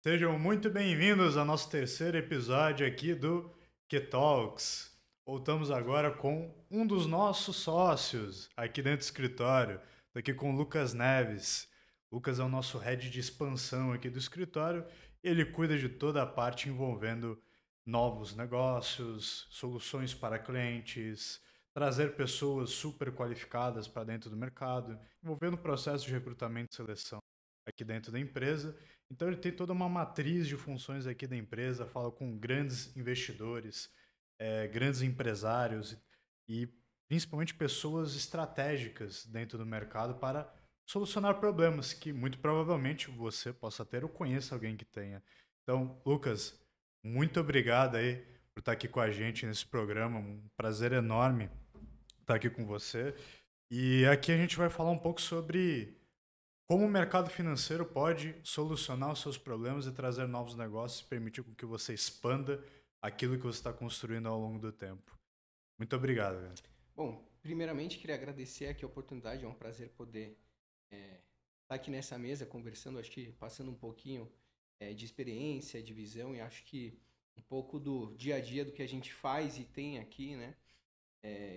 Sejam muito bem-vindos ao nosso terceiro episódio aqui do Q-Talks. Voltamos agora com um dos nossos sócios aqui dentro do escritório. Estou aqui com o Lucas Neves. Lucas é o nosso head de expansão aqui do escritório. Ele cuida de toda a parte envolvendo novos negócios, soluções para clientes, trazer pessoas super qualificadas para dentro do mercado, envolvendo o processo de recrutamento e seleção aqui dentro da empresa. Então ele tem toda uma matriz de funções aqui da empresa, fala com grandes investidores, grandes empresários e principalmente pessoas estratégicas dentro do mercado para solucionar problemas que muito provavelmente você possa ter ou conheça alguém que tenha. Então, Lucas, muito obrigado aí por estar aqui com a gente nesse programa, um prazer enorme estar aqui com você. E aqui a gente vai falar um pouco sobre como o mercado financeiro pode solucionar os seus problemas e trazer novos negócios e permitir com que você expanda aquilo que você está construindo ao longo do tempo. Muito obrigado, velho. Bom, primeiramente queria agradecer aqui a oportunidade, é um prazer poder estar aqui nessa mesa conversando, acho que passando um pouquinho de experiência, de visão e acho que um pouco do dia a dia do que a gente faz e tem aqui, né?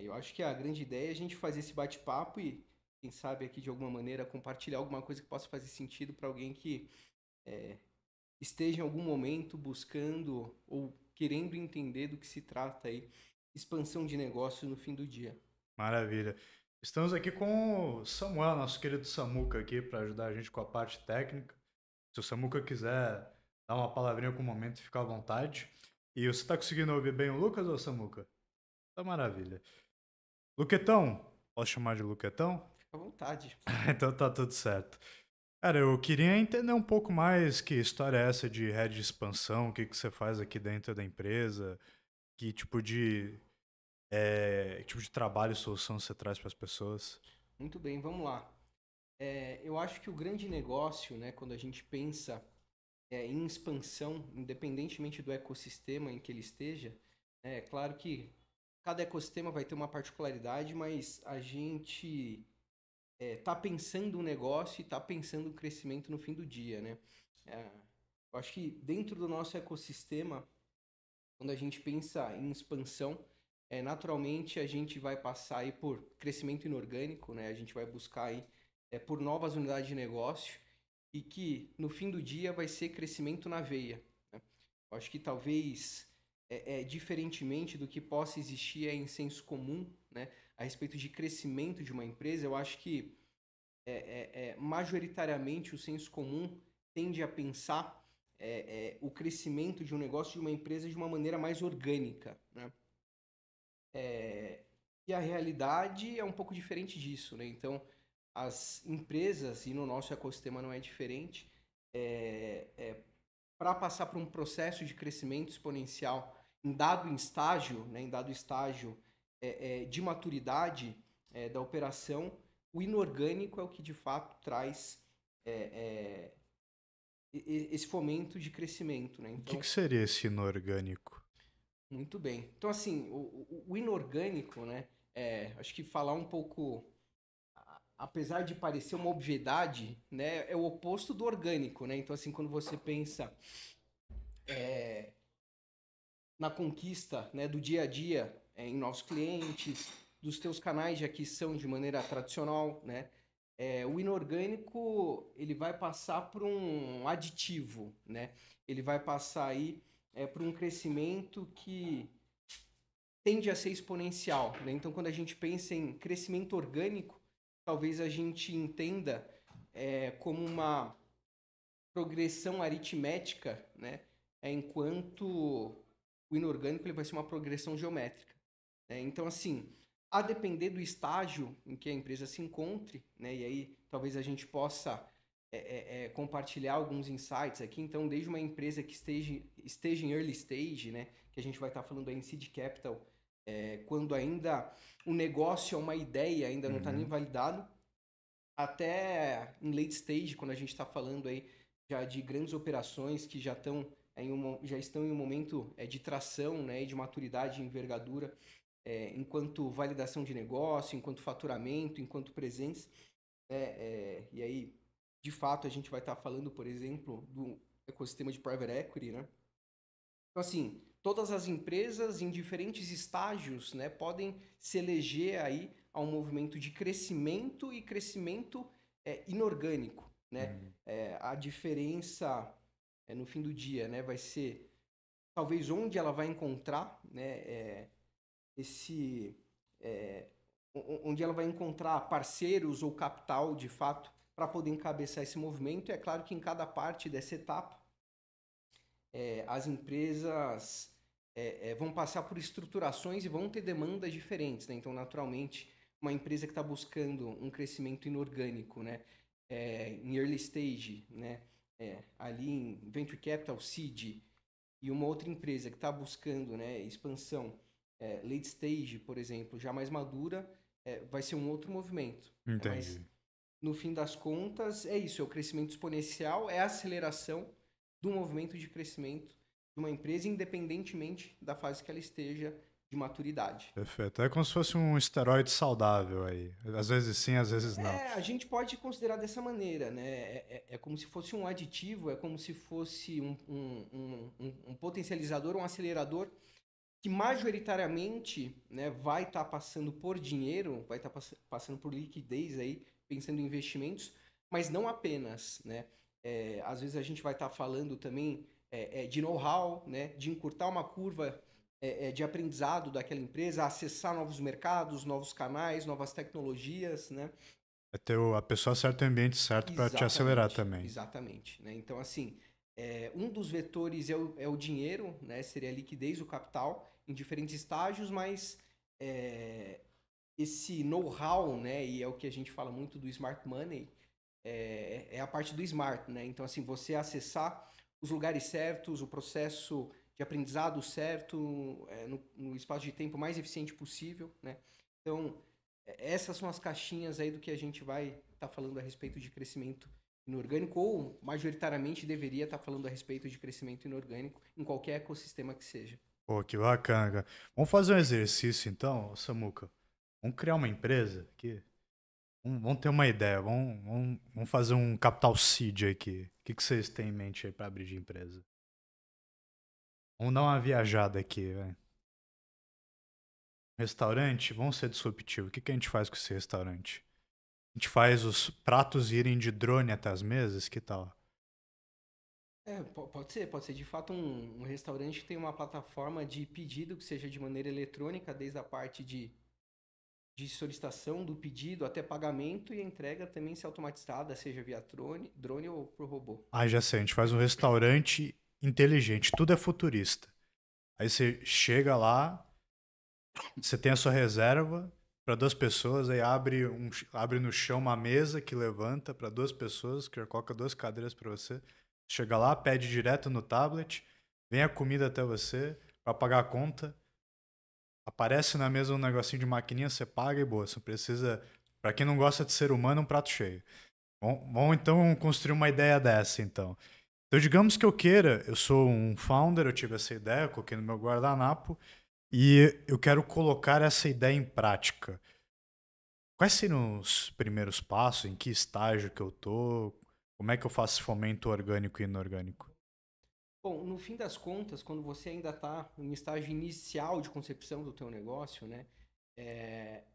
Eu acho que a grande ideia é a gente fazer esse bate-papo e, quem sabe, aqui de alguma maneira compartilhar alguma coisa que possa fazer sentido para alguém que esteja em algum momento buscando ou querendo entender do que se trata aí, expansão de negócio no fim do dia. Maravilha. Estamos aqui com o Samuel, nosso querido Samuca aqui, para ajudar a gente com a parte técnica. Se o Samuca quiser dar uma palavrinha com o momento, fica à vontade. E você está conseguindo ouvir bem o Lucas ou Samuca? Tá maravilha. Luquetão, posso chamar de Luquetão? Fica à vontade. Então tá tudo certo. Cara, eu queria entender um pouco mais que história é essa de head de expansão, o que que você faz aqui dentro da empresa, que tipo de trabalho e solução você traz para as pessoas. Muito bem, vamos lá. Eu acho que o grande negócio, né, quando a gente pensa em expansão, independentemente do ecossistema em que ele esteja, é claro que cada ecossistema vai ter uma particularidade, mas a gente está pensando o negócio e está pensando o crescimento no fim do dia, né? É, eu acho que dentro do nosso ecossistema, quando a gente pensa em expansão, naturalmente a gente vai passar aí por crescimento inorgânico, né? A gente vai buscar aí por novas unidades de negócio e que no fim do dia vai ser crescimento na veia, né? Eu acho que talvez diferentemente do que possa existir em senso comum, né, a respeito de crescimento de uma empresa, eu acho que majoritariamente o senso comum tende a pensar o crescimento de um negócio, de uma empresa, de uma maneira mais orgânica, né? E a realidade é um pouco diferente disso, né? Então, as empresas, e no nosso ecossistema não é diferente, para passar por um processo de crescimento exponencial em dado estágio de maturidade da operação, o inorgânico é o que de fato traz é, esse fomento de crescimento, né? O que Então, seria esse inorgânico? muito bem. Então, assim, o inorgânico, né? Acho que falar um pouco, apesar de parecer uma obviedade, né? É o oposto do orgânico, né? Então, assim, quando você pensa na conquista, né, do dia a dia, em novos clientes, dos teus canais de aquisição de maneira tradicional, né? O inorgânico ele vai passar por um aditivo, né? Ele vai passar aí por um crescimento que tende a ser exponencial, né? Então, quando a gente pensa em crescimento orgânico, talvez a gente entenda como uma progressão aritmética, né? Enquanto o inorgânico ele vai ser uma progressão geométrica, né? Então, assim, a depender do estágio em que a empresa se encontre, né? E aí talvez a gente possa compartilhar alguns insights aqui. Então, desde uma empresa que esteja em early stage, né? Que a gente vai estar falando aí em seed capital, quando ainda o negócio é uma ideia, ainda não está nem Uhum. validado, até em late stage, quando a gente está falando aí já de grandes operações que já estão em um momento de tração, né, e de maturidade e envergadura, enquanto validação de negócio, enquanto faturamento, enquanto presença. E aí, de fato, a gente vai estar falando, por exemplo, ecossistema de private equity, né? Então, assim, todas as empresas em diferentes estágios, né, podem se eleger aí a um movimento de crescimento e crescimento inorgânico, né? A diferença no fim do dia, né, vai ser talvez onde ela vai encontrar, né, esse onde ela vai encontrar parceiros ou capital, de fato, para poder encabeçar esse movimento. E é claro que em cada parte dessa etapa, as empresas vão passar por estruturações e vão ter demandas diferentes, né? Então, naturalmente, uma empresa que está buscando um crescimento inorgânico, né? Em early stage, né? Ali em venture capital, seed, e uma outra empresa que está buscando, né, expansão late stage, por exemplo, já mais madura, vai ser um outro movimento. Entendi. Mas, no fim das contas, é isso, é o crescimento exponencial, é a aceleração do movimento de crescimento de uma empresa, independentemente da fase que ela esteja de maturidade. Perfeito. É como se fosse um esteroide saudável aí. Às vezes sim, às vezes não. A gente pode considerar dessa maneira, né? É como se fosse um aditivo, é como se fosse um potencializador, um acelerador que majoritariamente, né, vai estar passando por dinheiro, vai estar passando por liquidez aí, pensando em investimentos, mas não apenas, né? Às vezes a gente vai estar falando também de know-how, né, de encurtar uma curva de aprendizado daquela empresa, acessar novos mercados, novos canais, novas tecnologias, né? É ter a pessoa certa e o ambiente certo para te acelerar também. Exatamente, né? Então, assim, um dos vetores é o dinheiro, né? Seria a liquidez, o capital, em diferentes estágios, mas esse know-how, né? E é o que a gente fala muito do smart money, é a parte do smart, né? Então, assim, você acessar os lugares certos, o processo de aprendizado certo, no espaço de tempo mais eficiente possível, né? Então, essas são as caixinhas aí do que a gente vai estar falando a respeito de crescimento inorgânico, ou majoritariamente deveria estar falando a respeito de crescimento inorgânico em qualquer ecossistema que seja. Pô, que bacana, cara. Vamos fazer um exercício então, Samuca. Vamos criar uma empresa aqui. Vamos ter uma ideia. Vamos fazer um capital seed aqui. O que vocês têm em mente aí para abrir de empresa? Vamos dar uma viajada aqui, velho. Restaurante, vamos ser disruptivo. O que a gente faz com esse restaurante? A gente faz os pratos irem de drone até as mesas? Que tal? Pode ser de fato um restaurante que tem uma plataforma de pedido que seja de maneira eletrônica, desde a parte de solicitação do pedido até pagamento, e a entrega também ser automatizada, seja via drone ou por robô. Ah, já sei. A gente faz um restaurante inteligente. Tudo é futurista. Aí você chega lá, você tem a sua reserva para 2 pessoas, aí abre no chão uma mesa que levanta para 2 pessoas, que coloca 2 cadeiras para você. Chega lá, pede direto no tablet, vem a comida até você, para pagar a conta. Aparece na mesa um negocinho de maquininha, você paga e boa. Você precisa, para quem não gosta de ser humano, um prato cheio. Vamos então construir uma ideia dessa, então. Então, digamos que eu sou um founder, eu tive essa ideia, coloquei no meu guardanapo, e eu quero colocar essa ideia em prática. Quais seriam os primeiros passos? Em que estágio que eu tô? Como é que eu faço esse fomento orgânico e inorgânico? Bom, no fim das contas, quando você ainda está em estágio inicial de concepção do teu negócio, né,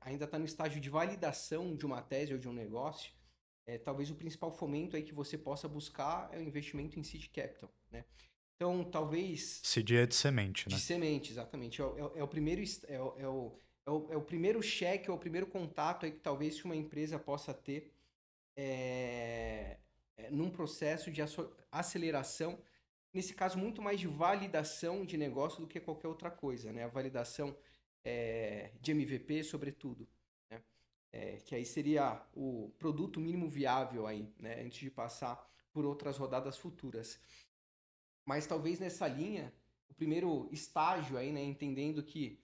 ainda está no estágio de validação de uma tese ou de um negócio, talvez o principal fomento aí que você possa buscar é o investimento em seed capital, né? Então, talvez... Seed é de semente, né? De semente, exatamente. É o primeiro, é o primeiro cheque, é o primeiro contato aí que talvez uma empresa possa ter num processo de aceleração, nesse caso muito mais de validação de negócio do que qualquer outra coisa, né? A validação de MVP, sobretudo, né? Que aí seria o produto mínimo viável aí, né? Antes de passar por outras rodadas futuras. Mas talvez nessa linha, o primeiro estágio aí, né, entendendo que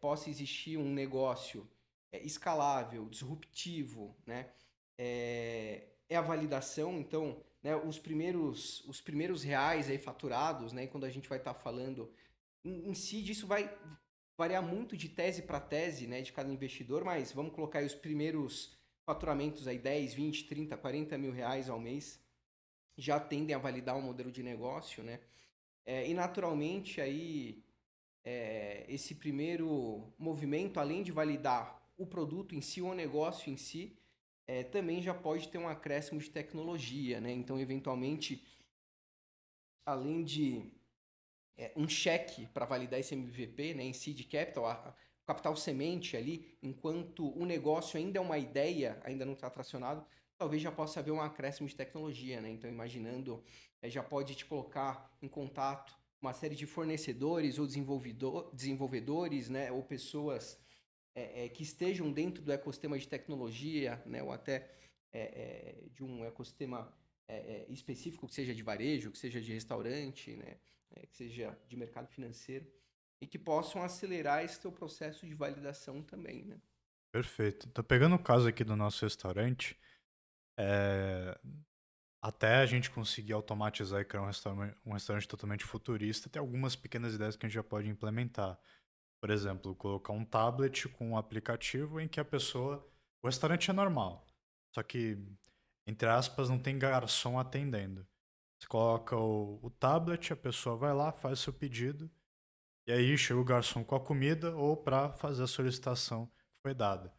possa existir um negócio escalável, disruptivo, né, é a validação. Então, né, os primeiros reais aí faturados, né, quando a gente vai estar falando em si, disso vai variar muito de tese para tese, né, de cada investidor, mas vamos colocar aí os primeiros faturamentos aí 10, 20, 30, 40 mil reais ao mês. já tendem a validar um modelo de negócio, né? E naturalmente aí esse primeiro movimento, além de validar o produto em si, o negócio em si, também já pode ter um acréscimo de tecnologia, né? Então, eventualmente, além de um cheque para validar esse MVP, né, em seed capital, o capital semente ali, enquanto o negócio ainda é uma ideia, ainda não está tracionado, talvez já possa haver um acréscimo de tecnologia, né? Então, imaginando, já pode te colocar em contato uma série de fornecedores ou desenvolvedores, né, ou pessoas que estejam dentro do ecossistema de tecnologia, né, ou até de um ecossistema específico, que seja de varejo, que seja de restaurante, né, que seja de mercado financeiro, e que possam acelerar esse teu processo de validação também, né? Perfeito. Então, pegando o caso aqui do nosso restaurante, é, até a gente conseguir automatizar e criar um restaurante totalmente futurista, tem algumas pequenas ideias que a gente já pode implementar. Por exemplo, colocar um tablet com um aplicativo em que a pessoa. O restaurante é normal, só que, entre aspas, não tem garçom atendendo. Você coloca o tablet, a pessoa vai lá, faz seu pedido, e aí chega o garçom com a comida ou para fazer a solicitação que foi dada.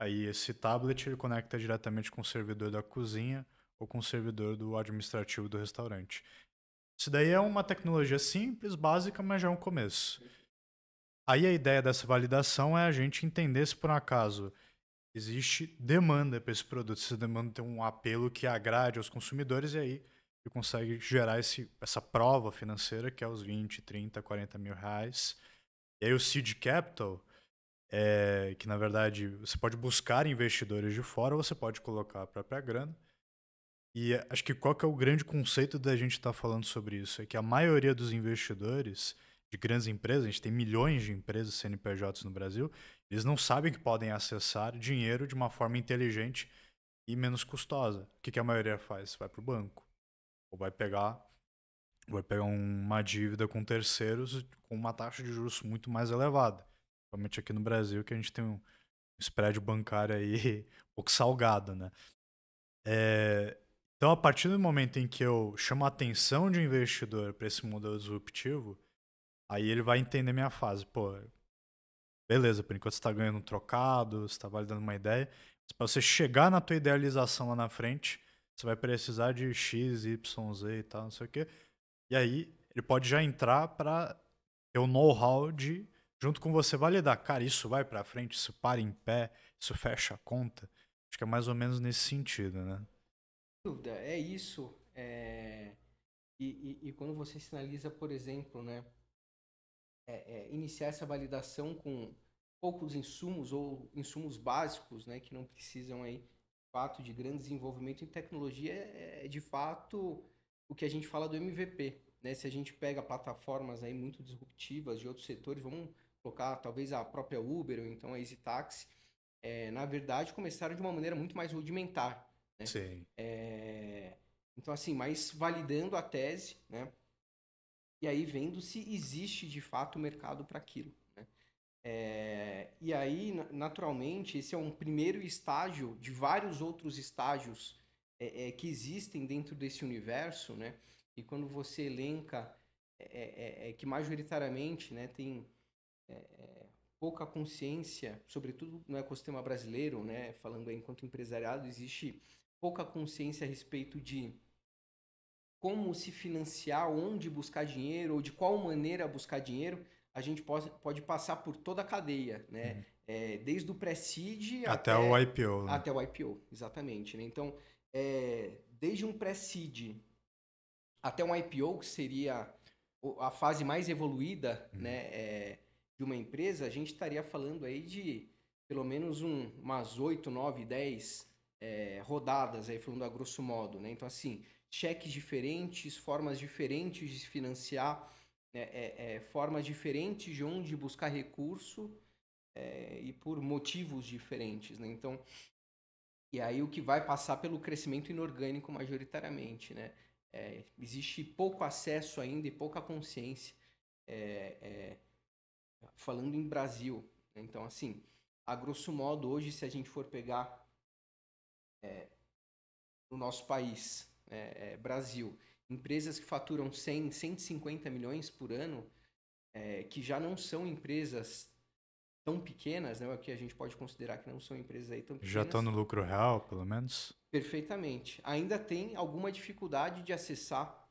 Aí esse tablet ele conecta diretamente com o servidor da cozinha ou com o servidor do administrativo do restaurante. Isso daí é uma tecnologia simples, básica, mas já é um começo. Aí a ideia dessa validação é a gente entender se por um acaso existe demanda para esse produto, se essa demanda tem um apelo que agrade aos consumidores, e aí ele consegue gerar essa prova financeira que é os 20, 30, 40 mil reais. E aí o seed capital, que na verdade você pode buscar investidores de fora ou você pode colocar a própria grana. E acho que qual que é o grande conceito da gente estar falando sobre isso? É que a maioria dos investidores de grandes empresas, a gente tem milhões de empresas CNPJs no Brasil, eles não sabem que podem acessar dinheiro de uma forma inteligente e menos custosa. O que que a maioria faz? Vai para o banco. Ou vai pegar uma dívida com terceiros com uma taxa de juros muito mais elevada. Principalmente aqui no Brasil, que a gente tem um spread bancário aí um pouco salgado, né? Então, a partir do momento em que eu chamo a atenção de um investidor para esse modelo disruptivo, aí ele vai entender minha fase. Pô, beleza, por enquanto você está ganhando um trocado, você está validando uma ideia. Mas para você chegar na tua idealização lá na frente, você vai precisar de X, Y, Z e tal, não sei o quê. E aí, ele pode já entrar para ter o know-how de, junto com você, validar. Cara, isso vai para frente, isso para em pé, isso fecha a conta. Acho que é mais ou menos nesse sentido, né? Dúvida, é isso. E quando você sinaliza, por exemplo, né, iniciar essa validação com poucos insumos ou insumos básicos, né, que não precisam aí, de fato, de grande desenvolvimento em tecnologia, de fato o que a gente fala do MVP, né? Se a gente pega plataformas aí muito disruptivas de outros setores, vamos colocar talvez a própria Uber ou então a EasyTaxi, na verdade começaram de uma maneira muito mais rudimentar, né? Sim. Então assim, mas validando a tese, né? E aí vendo se existe de fato mercado para aquilo, né? E aí, naturalmente, esse é um primeiro estágio de vários outros estágios que existem dentro desse universo, né? E quando você elenca que majoritariamente, né, tem pouca consciência, sobretudo no ecossistema brasileiro, né, falando aí enquanto empresariado, existe pouca consciência a respeito de como se financiar, onde buscar dinheiro ou de qual maneira buscar dinheiro, a gente pode passar por toda a cadeia, né? Uhum. Desde o pré-seed Até o até, IPO, né? até o IPO, exatamente, né? Então, desde um pré-seed até um IPO, que seria a fase mais evoluída, Uhum. né, de uma empresa, a gente estaria falando aí de pelo menos umas 8, 9, 10 rodadas, aí falando a grosso modo, né? Então, assim, cheques diferentes, formas diferentes de se financiar, né, formas diferentes de onde buscar recurso e por motivos diferentes, né? Então, e aí o que vai passar pelo crescimento inorgânico majoritariamente, né? Existe pouco acesso ainda e pouca consciência falando em Brasil, né? Então, assim, a grosso modo, hoje, se a gente for pegar no nosso país, Brasil, empresas que faturam 100, 150 milhões por ano, que já não são empresas tão pequenas, né? O que a gente pode considerar que não são empresas aí tão Já estão pequenas. no lucro real, pelo menos? Perfeitamente. Ainda tem alguma dificuldade de acessar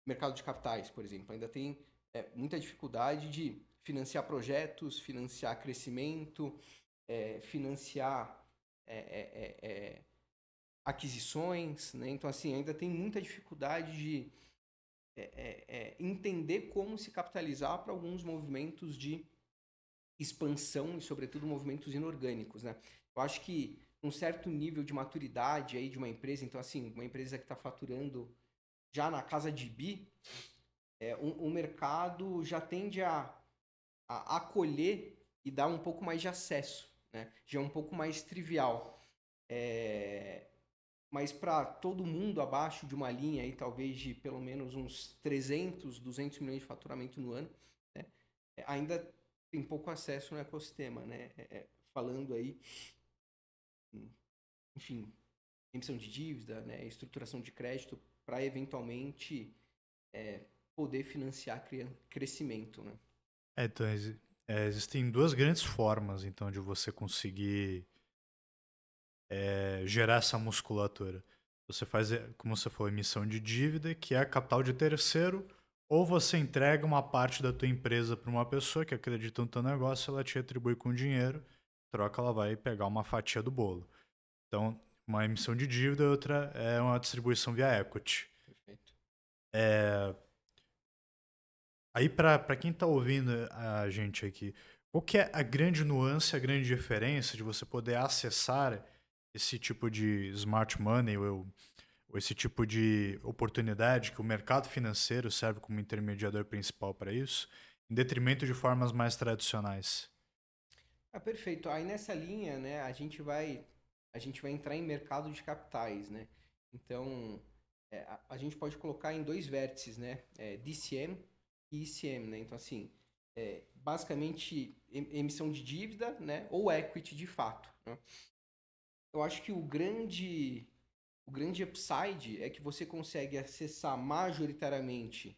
mercado de capitais, por exemplo. Ainda tem muita dificuldade de financiar projetos, financiar crescimento, financiar aquisições, né? Então, assim, ainda tem muita dificuldade de entender como se capitalizar para alguns movimentos de expansão e, sobretudo, movimentos inorgânicos, né? Eu acho que um certo nível de maturidade aí de uma empresa, então, assim, uma empresa que está faturando já na casa de bi, o mercado já tende a acolher e dar um pouco mais de acesso, né? Já é um pouco mais trivial. Mas para todo mundo abaixo de uma linha aí, talvez de pelo menos uns 300, 200 milhões de faturamento no ano, né? Ainda tem pouco acesso no ecossistema, né? Falando aí, enfim, emissão de dívida, né? Estruturação de crédito para eventualmente poder financiar crescimento, né? Então, existem duas grandes formas, então, de você conseguir gerar essa musculatura. Você faz, como você falou, emissão de dívida, que é capital de terceiro, ou você entrega uma parte da tua empresa para uma pessoa que acredita no teu negócio, ela te retribui com dinheiro, troca, ela vai pegar uma fatia do bolo. Então, uma emissão de dívida, outra é uma distribuição via equity. Perfeito. Aí, para quem está ouvindo a gente aqui, qual que é a grande nuance, a grande diferença de você poder acessar esse tipo de smart money ou esse tipo de oportunidade que o mercado financeiro serve como intermediador principal para isso, em detrimento de formas mais tradicionais? Perfeito. Aí nessa linha, né, a gente vai entrar em mercado de capitais, né? Então, a gente pode colocar em dois vértices, né? DCM e ECM, né? Então, assim, basicamente emissão de dívida, né? Ou equity de fato, né? Eu acho que o grande upside é que você consegue acessar majoritariamente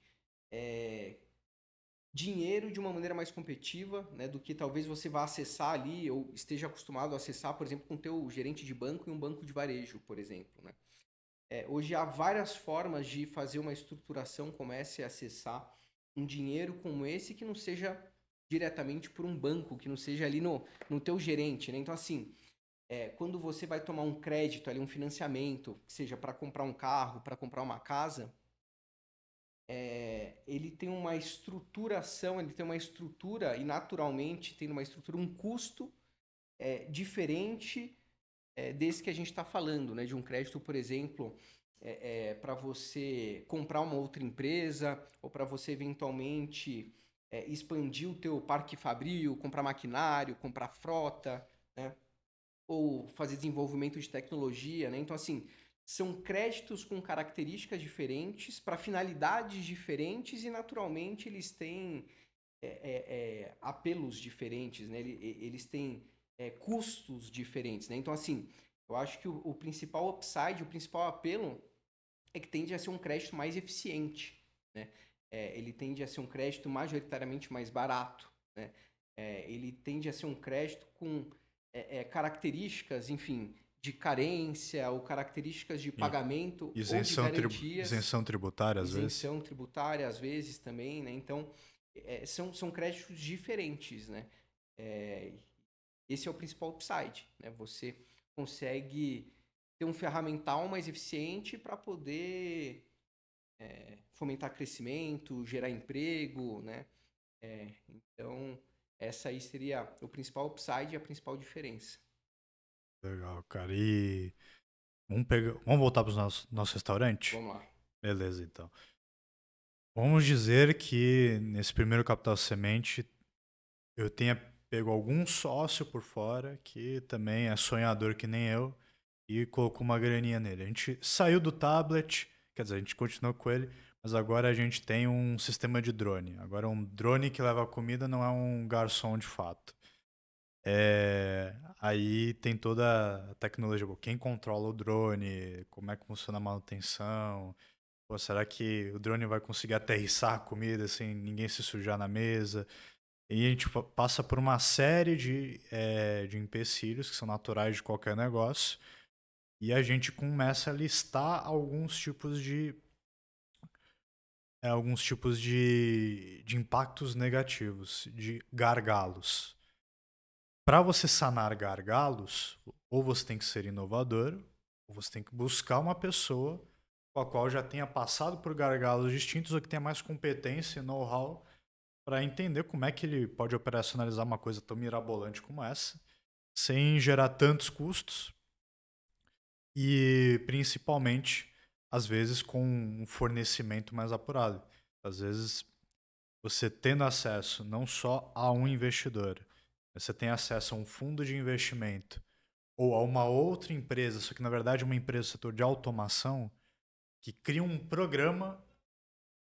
dinheiro de uma maneira mais competitiva, né, do que talvez você vá acessar ali ou esteja acostumado a acessar, por exemplo, com o teu gerente de banco em um banco de varejo, por exemplo, né? Hoje há várias formas de fazer uma estruturação, comece a acessar um dinheiro como esse que não seja diretamente por um banco, que não seja ali no teu gerente, né? Então, assim, quando você vai tomar um crédito ali, um financiamento, que seja para comprar um carro, para comprar uma casa, ele tem uma estruturação, ele tem uma estrutura e naturalmente tem uma estrutura, um custo diferente desse que a gente está falando, né? De um crédito, por exemplo, para você comprar uma outra empresa ou para você eventualmente expandir o teu parque fabril, comprar maquinário, comprar frota, né? Ou fazer desenvolvimento de tecnologia, né? Então, assim, são créditos com características diferentes, para finalidades diferentes e, naturalmente, eles têm apelos diferentes, né? Eles têm custos diferentes, né? Então, assim, eu acho que o principal upside, o principal apelo é que tende a ser um crédito mais eficiente, né? Ele tende a ser um crédito majoritariamente mais barato, né? Ele tende a ser um crédito com características, enfim, de carência ou características de E pagamento ou de garantias, isenção tributária, às vezes? isenção tributária às vezes também, né? Então, são créditos diferentes, né? Esse é o principal upside, né? Você consegue ter um ferramental mais eficiente para poder fomentar crescimento, gerar emprego, né? Então, essa aí seria o principal upside e a principal diferença. Legal, cara. E vamos voltar para o nosso restaurante? Vamos lá. Beleza, então. Vamos dizer que nesse primeiro Capital Semente eu tenha pego algum sócio por fora que também é sonhador que nem eu e colocou uma graninha nele. A gente saiu do tablet, quer dizer, a gente continuou com ele, mas agora a gente tem um sistema de drone. Agora um drone que leva comida não é um garçom de fato. Aí tem toda a tecnologia, quem controla o drone, como é que funciona a manutenção. Pô, será que o drone vai conseguir aterrissar a comida sem ninguém se sujar na mesa? E a gente passa por uma série de empecilhos que são naturais de qualquer negócio. E a gente começa a listar alguns tipos de impactos negativos, de gargalos. Para você sanar gargalos, ou você tem que ser inovador, ou você tem que buscar uma pessoa com a qual já tenha passado por gargalos distintos ou que tenha mais competência e know-how para entender como é que ele pode operacionalizar uma coisa tão mirabolante como essa, sem gerar tantos custos e principalmente, às vezes, com um fornecimento mais apurado. Às vezes, você tendo acesso não só a um investidor, você tem acesso a um fundo de investimento ou a uma outra empresa, só que na verdade é uma empresa do setor de automação, que cria um programa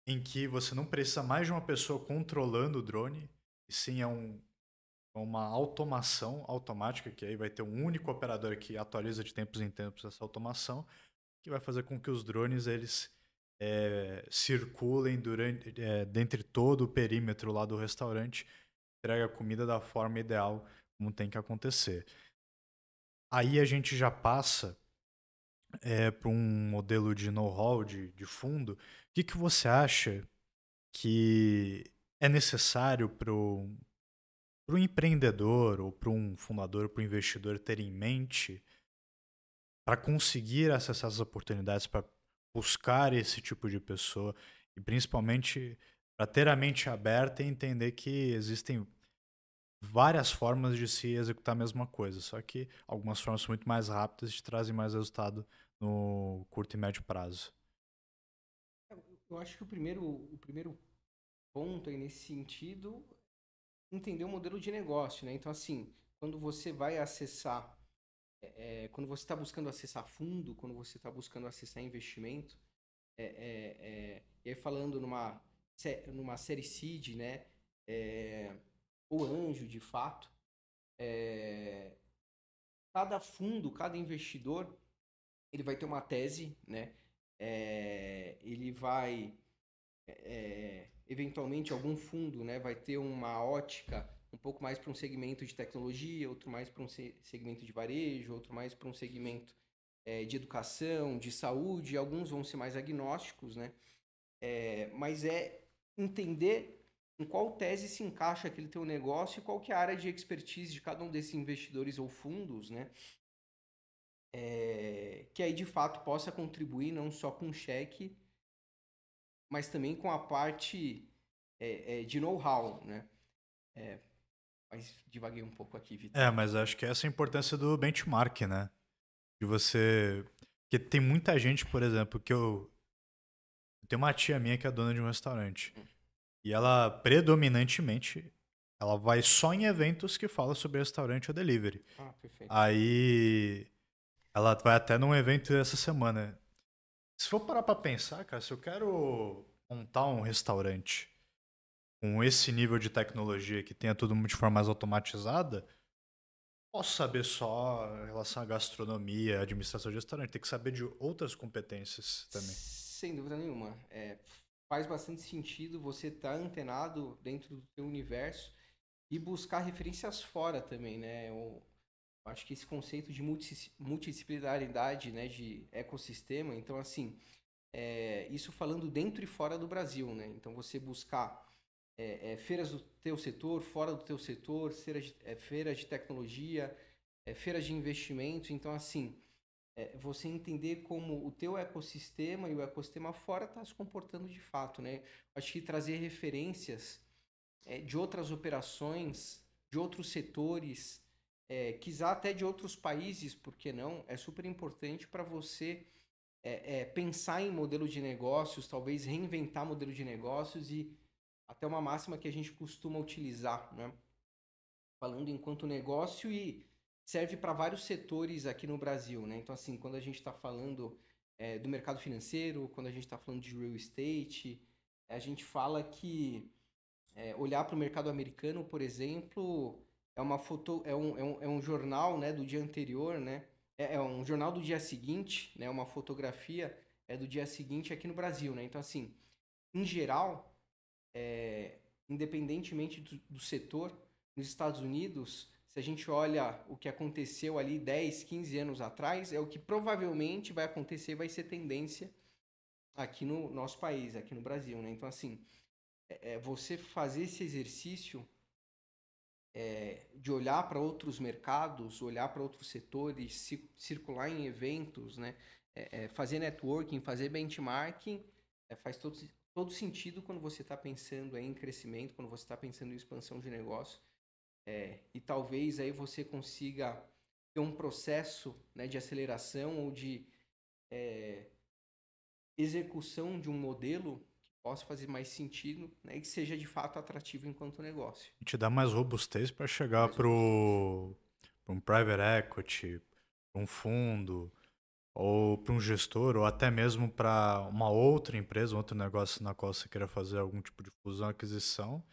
em que você não precisa mais de uma pessoa controlando o drone, e sim uma automação automática, que aí vai ter um único operador que atualiza de tempos em tempos essa automação, que vai fazer com que os drones eles circulem dentre todo o perímetro lá do restaurante, entrega a comida da forma ideal, como tem que acontecer. Aí a gente já passa para um modelo de know-how, de fundo. O que você acha que é necessário para o empreendedor ou para um fundador, para o investidor ter em mente para conseguir acessar essas oportunidades, para buscar esse tipo de pessoa e principalmente para ter a mente aberta e entender que existem várias formas de se executar a mesma coisa, só que algumas formas são muito mais rápidas e te trazem mais resultado no curto e médio prazo. Eu acho que o primeiro ponto aí nesse sentido é entender o modelo de negócio, né? Então, assim, quando você vai acessar, quando você está buscando acessar fundo, quando você está buscando acessar investimento, e aí falando numa série seed, né? Ou anjo, de fato, cada fundo, cada investidor, ele vai ter uma tese, né? Ele vai eventualmente algum fundo, né, vai ter uma ótica um pouco mais para um segmento de tecnologia, outro mais para um segmento de varejo, outro mais para um segmento de educação, de saúde, alguns vão ser mais agnósticos, né? Mas é entender em qual tese se encaixa aquele teu negócio e qual que é a área de expertise de cada um desses investidores ou fundos, né? Que aí de fato possa contribuir não só com cheque, mas também com a parte de know-how, né? Mas divaguei um pouco aqui, Vitor. Mas acho que essa é a importância do benchmark, né? De você. Porque tem muita gente, por exemplo, eu tenho uma tia minha que é dona de um restaurante. E ela, predominantemente, ela vai só em eventos que falam sobre restaurante ou delivery. Ah, perfeito. Aí ela vai até num evento essa semana. Se for parar pra pensar, cara, se eu quero montar um restaurante com esse nível de tecnologia que tenha tudo de forma mais automatizada, posso saber só em relação à gastronomia, administração de restaurante. Tem que saber de outras competências também. Sem dúvida nenhuma. Faz bastante sentido você estar antenado dentro do teu universo e buscar referências fora também, né? Eu acho que esse conceito de multidisciplinaridade, né, de ecossistema, então assim, isso falando dentro e fora do Brasil, né? Então você buscar feiras do teu setor, fora do teu setor, feiras de tecnologia, feiras de investimentos. Então, assim, você entender como o teu ecossistema e o ecossistema fora está se comportando de fato, né? Acho que trazer referências de outras operações, de outros setores, quiçá até de outros países, por que não? É super importante para você pensar em modelo de negócios, talvez reinventar modelo de negócios e até uma máxima que a gente costuma utilizar, né? Falando enquanto negócio e serve para vários setores aqui no Brasil, né? Então, assim, quando a gente está falando do mercado financeiro, quando a gente está falando de real estate, a gente fala que olhar para o mercado americano, por exemplo, é uma foto, é um jornal, né, do dia anterior, né? É um jornal do dia seguinte, né? Uma fotografia do dia seguinte aqui no Brasil, né? Então, assim, em geral, independentemente do setor, nos Estados Unidos, se a gente olha o que aconteceu ali 10, 15 anos atrás, é o que provavelmente vai acontecer, vai ser tendência aqui no nosso país, aqui no Brasil, né? Então, assim, você fazer esse exercício de olhar para outros mercados, olhar para outros setores, circular em eventos, né? Fazer networking, fazer benchmarking, faz todo sentido quando você está pensando em crescimento, quando você está pensando em expansão de negócio. E talvez aí você consiga ter um processo, né, de aceleração ou de execução de um modelo que possa fazer mais sentido, né, e que seja de fato atrativo enquanto negócio. E te dá mais robustez para chegar Mais robustez. para um private equity, para um fundo, ou para um gestor, ou até mesmo para uma outra empresa, um outro negócio na qual você queira fazer algum tipo de fusão, aquisição,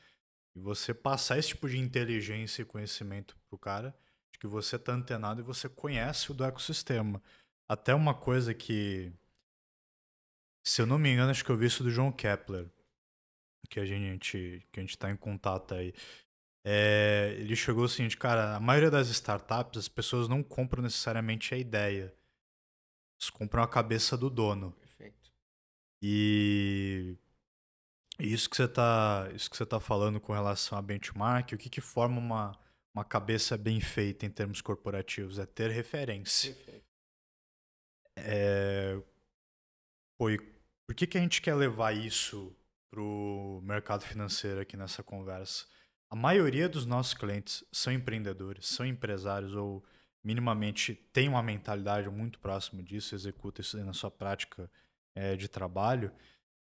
e você passar esse tipo de inteligência e conhecimento pro cara, de que você tá antenado e você conhece o do ecossistema. Até uma coisa que, se eu não me engano, acho que eu vi isso do John Kepler, que a gente tá em contato aí. Ele chegou assim, de cara, a maioria das startups, as pessoas não compram necessariamente a ideia. Eles compram a cabeça do dono. Perfeito. E isso que você tá falando com relação a benchmark, o que que forma uma cabeça bem feita em termos corporativos? É ter referência. Perfeito. Pô, e por que que a gente quer levar isso pro mercado financeiro aqui nessa conversa? A maioria dos nossos clientes são empreendedores, são empresários ou minimamente têm uma mentalidade muito próxima disso, executa isso aí na sua prática de trabalho.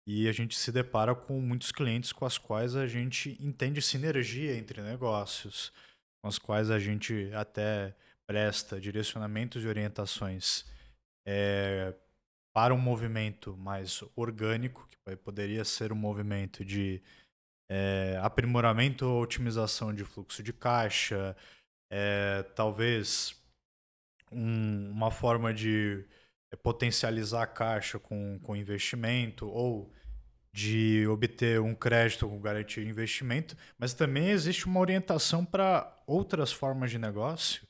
E a gente se depara com muitos clientes com os quais a gente entende sinergia entre negócios, com os quais a gente até presta direcionamentos e orientações para um movimento mais orgânico, que poderia ser um movimento de aprimoramento ou otimização de fluxo de caixa, talvez uma forma de potencializar a caixa com investimento ou de obter um crédito com garantia de investimento, mas também existe uma orientação para outras formas de negócio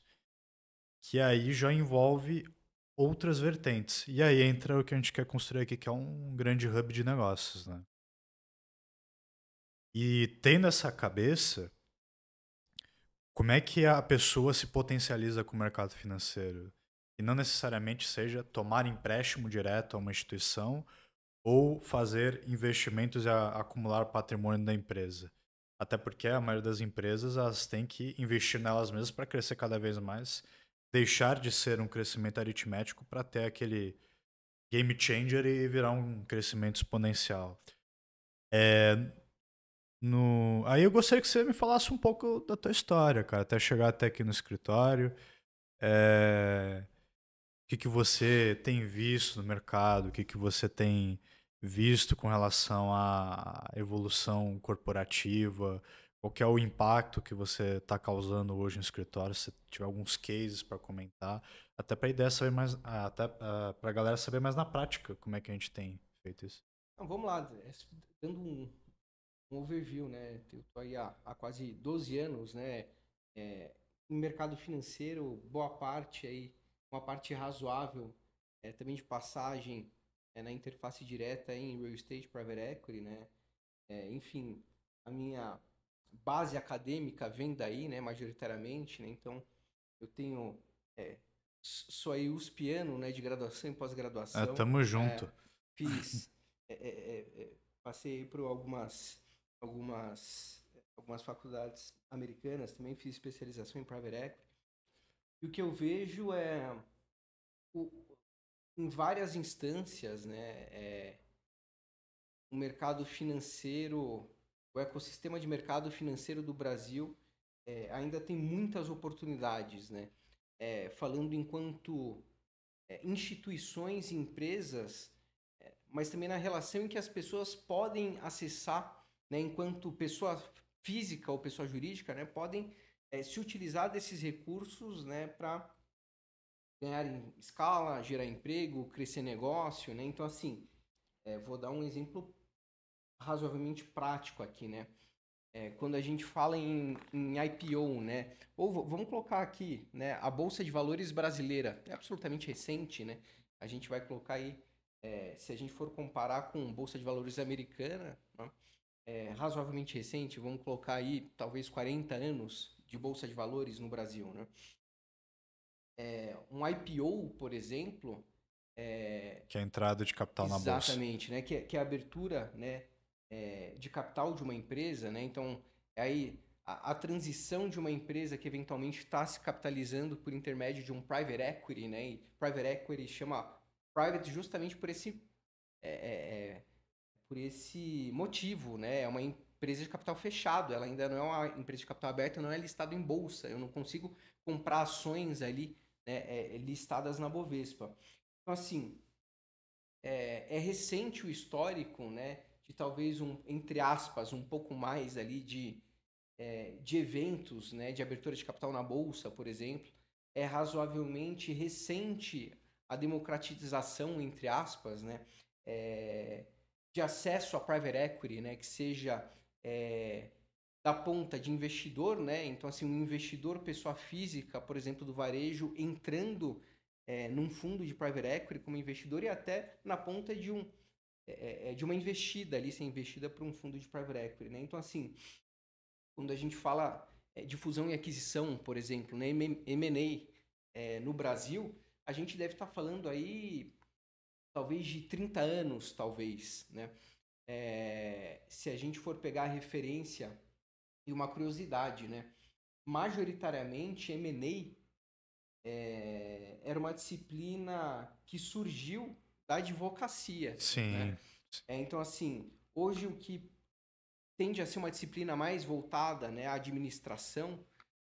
que aí já envolve outras vertentes. E aí entra o que a gente quer construir aqui, que é um grande hub de negócios, né? E tendo essa cabeça, como é que a pessoa se potencializa com o mercado financeiro? E não necessariamente seja tomar empréstimo direto a uma instituição ou fazer investimentos e acumular patrimônio da empresa. Até porque a maioria das empresas elas têm que investir nelas mesmas para crescer cada vez mais, deixar de ser um crescimento aritmético para ter aquele game changer e virar um crescimento exponencial. Aí eu gostaria que você me falasse um pouco da tua história, cara, até chegar até aqui no escritório. O que que você tem visto no mercado? O que que você tem visto com relação à evolução corporativa? Qual que é o impacto que você está causando hoje no escritório? Se tiver alguns cases para comentar, até para a ideia saber mais, até para a galera saber mais na prática como é que a gente tem feito isso. Então, vamos lá, dando um overview, né? Eu estou aí há quase 12 anos, né? Em mercado financeiro, boa parte aí, uma parte razoável também de passagem na interface direta em real estate, private equity, né? Enfim, a minha base acadêmica vem daí, né? Majoritariamente, né? Então, eu tenho sou aí uspiano, né? De graduação e pós-graduação. Tamo junto. Fiz passei por algumas algumas faculdades americanas, também fiz especialização em private equity. E o que eu vejo o, em várias instâncias, né, o mercado financeiro, o ecossistema de mercado financeiro do Brasil ainda tem muitas oportunidades, né? Falando enquanto instituições e empresas, mas também na relação em que as pessoas podem acessar, né, enquanto pessoa física ou pessoa jurídica, né, podem se utilizar desses recursos, né, para ganhar em escala, gerar emprego, crescer negócio, né? Então, assim, vou dar um exemplo razoavelmente prático aqui, né? Quando a gente fala em IPO, né? Ou vamos colocar aqui, né? A Bolsa de Valores brasileira é absolutamente recente, né? A gente vai colocar aí, se a gente for comparar com Bolsa de Valores americana, né? Razoavelmente recente, vamos colocar aí talvez 40 anos de Bolsa de Valores no Brasil, né? Um IPO, por exemplo, Que é a entrada de capital na bolsa. exatamente, né? Que é a abertura, né? De capital de uma empresa, né? Então, aí a transição de uma empresa que eventualmente está se capitalizando por intermédio de um private equity, né? E private equity chama private justamente por esse motivo, né? É uma empresa de capital fechado, ela ainda não é uma empresa de capital aberto, não é listada em bolsa. Eu não consigo comprar ações ali, né, listadas na Bovespa. Então, assim, é recente o histórico, né, de talvez entre aspas, um pouco mais ali de eventos, né, de abertura de capital na bolsa, por exemplo. É razoavelmente recente a democratização, entre aspas, né, de acesso a private equity, né, que seja da ponta de investidor, né? Então, assim, um investidor, pessoa física, por exemplo, do varejo, entrando num fundo de private equity como investidor e até na ponta de uma investida ali, ser investida por um fundo de private equity, né? Então, assim, quando a gente fala de fusão e aquisição, por exemplo, né, M&A no Brasil, a gente deve estar falando aí talvez de 30 anos, talvez, né? Se a gente for pegar a referência e uma curiosidade, né? Majoritariamente, M&A era uma disciplina que surgiu da advocacia, né? Sim. Então, assim, hoje o que tende a ser uma disciplina mais voltada, né, à administração,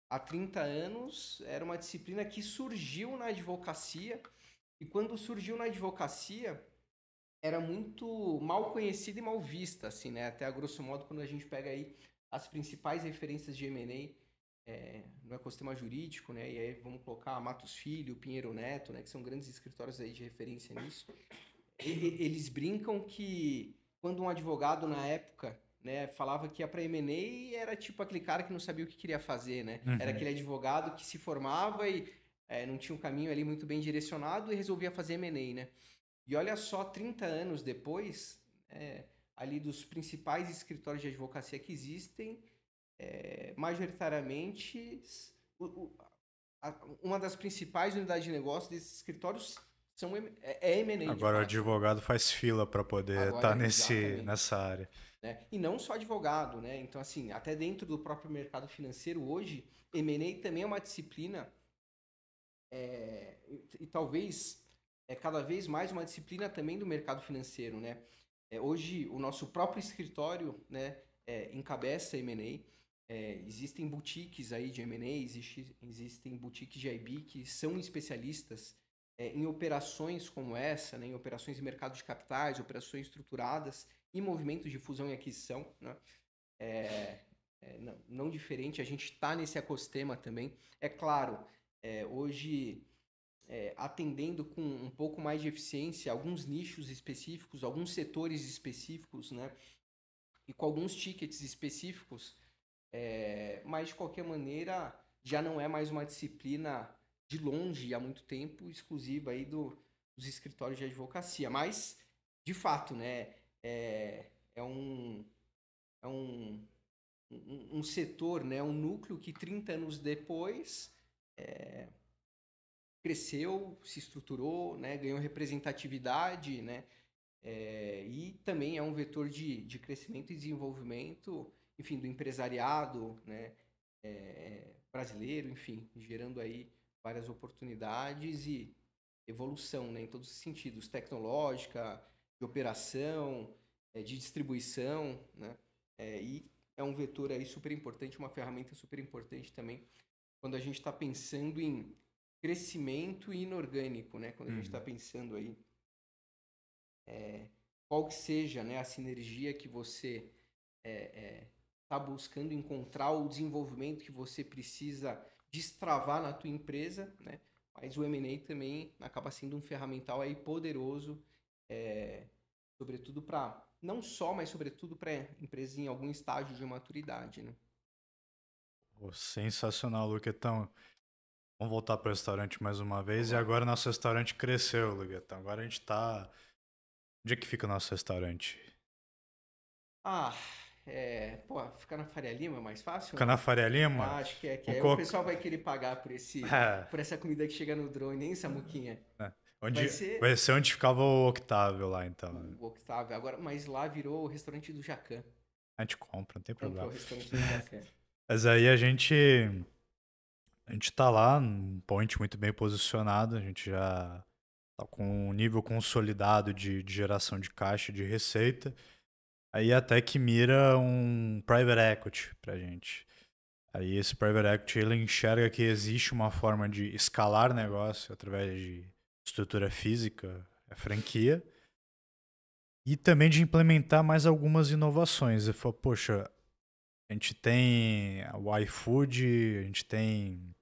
há 30 anos era uma disciplina que surgiu na advocacia e quando surgiu na advocacia era muito mal conhecida e mal vista, assim, né? Até a grosso modo, quando a gente pega aí as principais referências de M&A no ecossistema jurídico, né? E aí vamos colocar Matos Filho, Pinheiro Neto, né? Que são grandes escritórios aí de referência nisso. Eles brincam que quando um advogado na época, né, falava que ia para M&A, era tipo aquele cara que não sabia o que queria fazer, né? Era aquele advogado que se formava e não tinha um caminho ali muito bem direcionado e resolvia fazer M&A, né? E olha só, 30 anos depois, ali dos principais escritórios de advocacia que existem, majoritariamente, uma das principais unidades de negócio desses escritórios é M&A, de Agora o fato, né? advogado faz fila para poder estar Agora, exatamente. nessa área. Né? E não só advogado, né? Então, assim, até dentro do próprio mercado financeiro hoje, M&A também é uma disciplina e talvez cada vez mais uma disciplina também do mercado financeiro, né? Hoje, o nosso próprio escritório, né, encabeça M&A. Existem boutiques aí de M&A, existem boutiques de IB que são especialistas em operações como essa, né, em operações de mercado de capitais, operações estruturadas e movimentos de fusão e aquisição, né? Não diferente, a gente está nesse ecossistema também. É claro, hoje atendendo com um pouco mais de eficiência alguns nichos específicos, alguns setores específicos, né? E com alguns tickets específicos, mas de qualquer maneira já não é mais uma disciplina de longe há muito tempo exclusiva aí dos escritórios de advocacia. Mas, de fato, né? É um setor, né? Um núcleo que 30 anos depois cresceu, se estruturou, né, ganhou representatividade, né, e também é um vetor de crescimento e desenvolvimento, enfim, do empresariado, né, brasileiro, enfim, gerando aí várias oportunidades e evolução, né, em todos os sentidos, tecnológica, de operação, de distribuição, né, e é um vetor aí super importante, uma ferramenta super importante também quando a gente está pensando em crescimento inorgânico, né? Quando a gente está pensando aí qual que seja, né, a sinergia que você está buscando encontrar o desenvolvimento que você precisa destravar na tua empresa, né? Mas o M&A também acaba sendo um ferramental aí poderoso, sobretudo para, não só, mas sobretudo para empresas em algum estágio de maturidade, né? Pô, sensacional, Luquetão. Vamos voltar para o restaurante mais uma vez. Vamos E lá. agora nosso restaurante cresceu, Luquetão. Agora a gente tá. Onde é que fica o nosso restaurante? Ah, pô, ficar na Faria Lima é mais fácil ou Fica na não? Faria Lima? Acho que Vamos é. O colocar. pessoal vai querer pagar por É, por essa comida que chega no drone, hein, Samuquinha? né? Vai Vai ser ser onde ficava o Octávio lá, então. o Octávio agora, mas lá virou o restaurante do Jacan. A gente compra, não tem Comprou problema. o restaurante do Jacan. Mas aí a gente tá lá, num point muito bem posicionado, a gente já tá com um nível consolidado de geração de caixa, de receita. Aí até que mira um private equity pra gente. Aí esse private equity ele enxerga que existe uma forma de escalar negócio através de estrutura física, a franquia, e também de implementar mais algumas inovações. Ele falou, poxa, a gente tem o iFood, a gente tem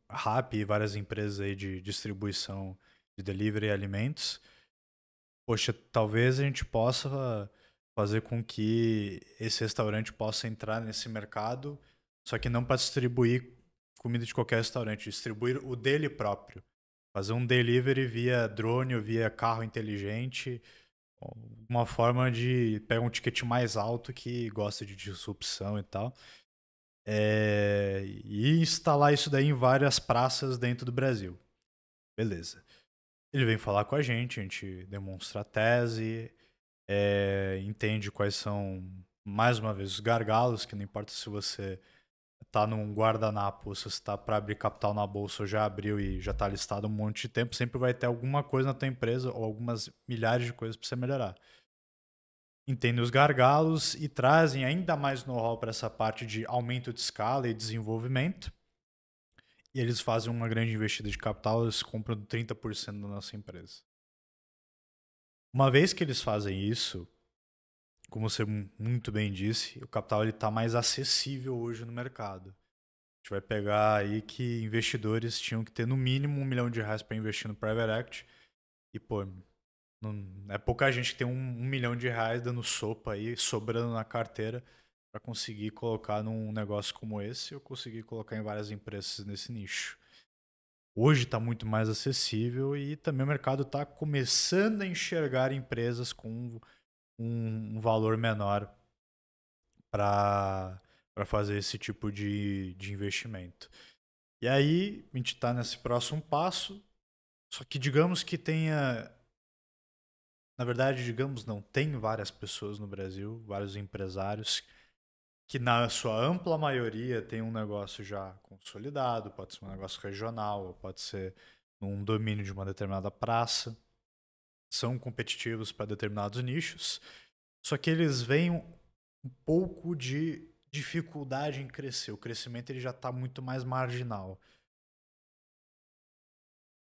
Rappi e várias empresas aí de distribuição de delivery e alimentos. Poxa, talvez a gente possa fazer com que esse restaurante possa entrar nesse mercado, só que não para distribuir comida de qualquer restaurante, distribuir o dele próprio. Fazer um delivery via drone ou via carro inteligente, uma forma de pegar um ticket mais alto que gosta de disrupção e tal. E instalar isso daí em várias praças dentro do Brasil. Beleza. Ele vem falar com a gente demonstra a tese, entende quais são, mais uma vez, os gargalos, que não importa se você está num guardanapo, se você está para abrir capital na bolsa ou já abriu e já está listado um monte de tempo, sempre vai ter alguma coisa na tua empresa ou algumas milhares de coisas para você melhorar. Entendem os gargalos e trazem ainda mais know-how para essa parte de aumento de escala e desenvolvimento. E eles fazem uma grande investida de capital, eles compram 30% da nossa empresa. Uma vez que eles fazem isso, como você muito bem disse, o capital está mais acessível hoje no mercado. A gente vai pegar aí que investidores tinham que ter no mínimo R$ 1 milhão para investir no private equity. E, pô, não, é pouca gente que tem R$ 1 milhão dando sopa aí, sobrando na carteira, para conseguir colocar num negócio como esse ou conseguir colocar em várias empresas nesse nicho. Hoje está muito mais acessível e também o mercado está começando a enxergar empresas com um valor menor para fazer esse tipo de investimento. E aí a gente está nesse próximo passo, só que digamos que tenha, na verdade, digamos não, tem várias pessoas no Brasil, vários empresários que na sua ampla maioria tem um negócio já consolidado, pode ser um negócio regional, pode ser num domínio de uma determinada praça, são competitivos para determinados nichos, só que eles veem um pouco de dificuldade em crescer. O crescimento ele já está muito mais marginal.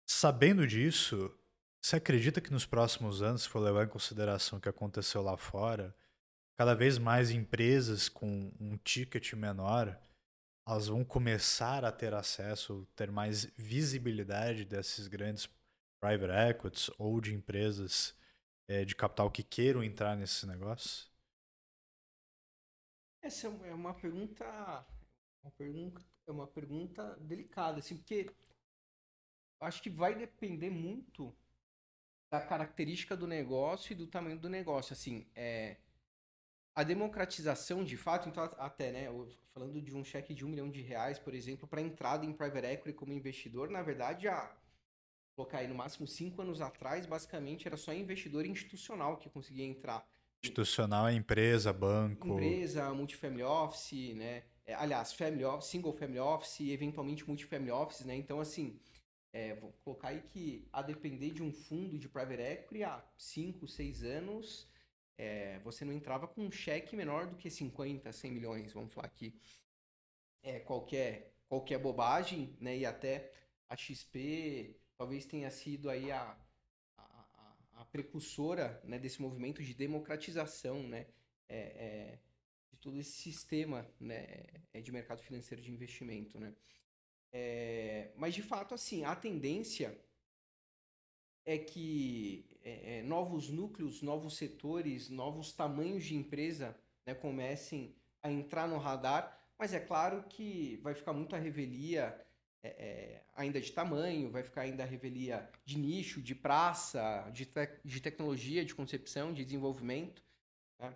Sabendo disso, você acredita que nos próximos anos, se for levar em consideração o que aconteceu lá fora, cada vez mais empresas com um ticket menor, elas vão começar a ter acesso, ter mais visibilidade desses grandes private equities ou de empresas de capital que queiram entrar nesse negócio? Essa é é uma pergunta delicada, assim, porque acho que vai depender muito da característica do negócio e do tamanho do negócio. Assim, a democratização, de fato, então, até, né, falando de um cheque de R$ 1 milhão, por exemplo, para entrada em private equity como investidor, na verdade, colocar aí no máximo 5 anos atrás, basicamente era só investidor institucional que conseguia entrar. Institucional é empresa, banco. Empresa, multifamily office, né? Aliás, family office, single family office e eventualmente multifamily office, né? Então, assim, vou colocar aí que a depender de um fundo de private equity há 5, 6 anos, você não entrava com um cheque menor do que 50, 100 milhões, vamos falar aqui. Qualquer bobagem, né? E até a XP talvez tenha sido aí a precursora, né, desse movimento de democratização, né? todo esse sistema, né, de mercado financeiro de investimento, né? Mas de fato, assim, a tendência é que novos núcleos, novos setores, novos tamanhos de empresa, né, comecem a entrar no radar, mas é claro que vai ficar muito a revelia ainda de tamanho, vai ficar ainda a revelia de nicho, de praça, de tecnologia, de concepção, de desenvolvimento, né?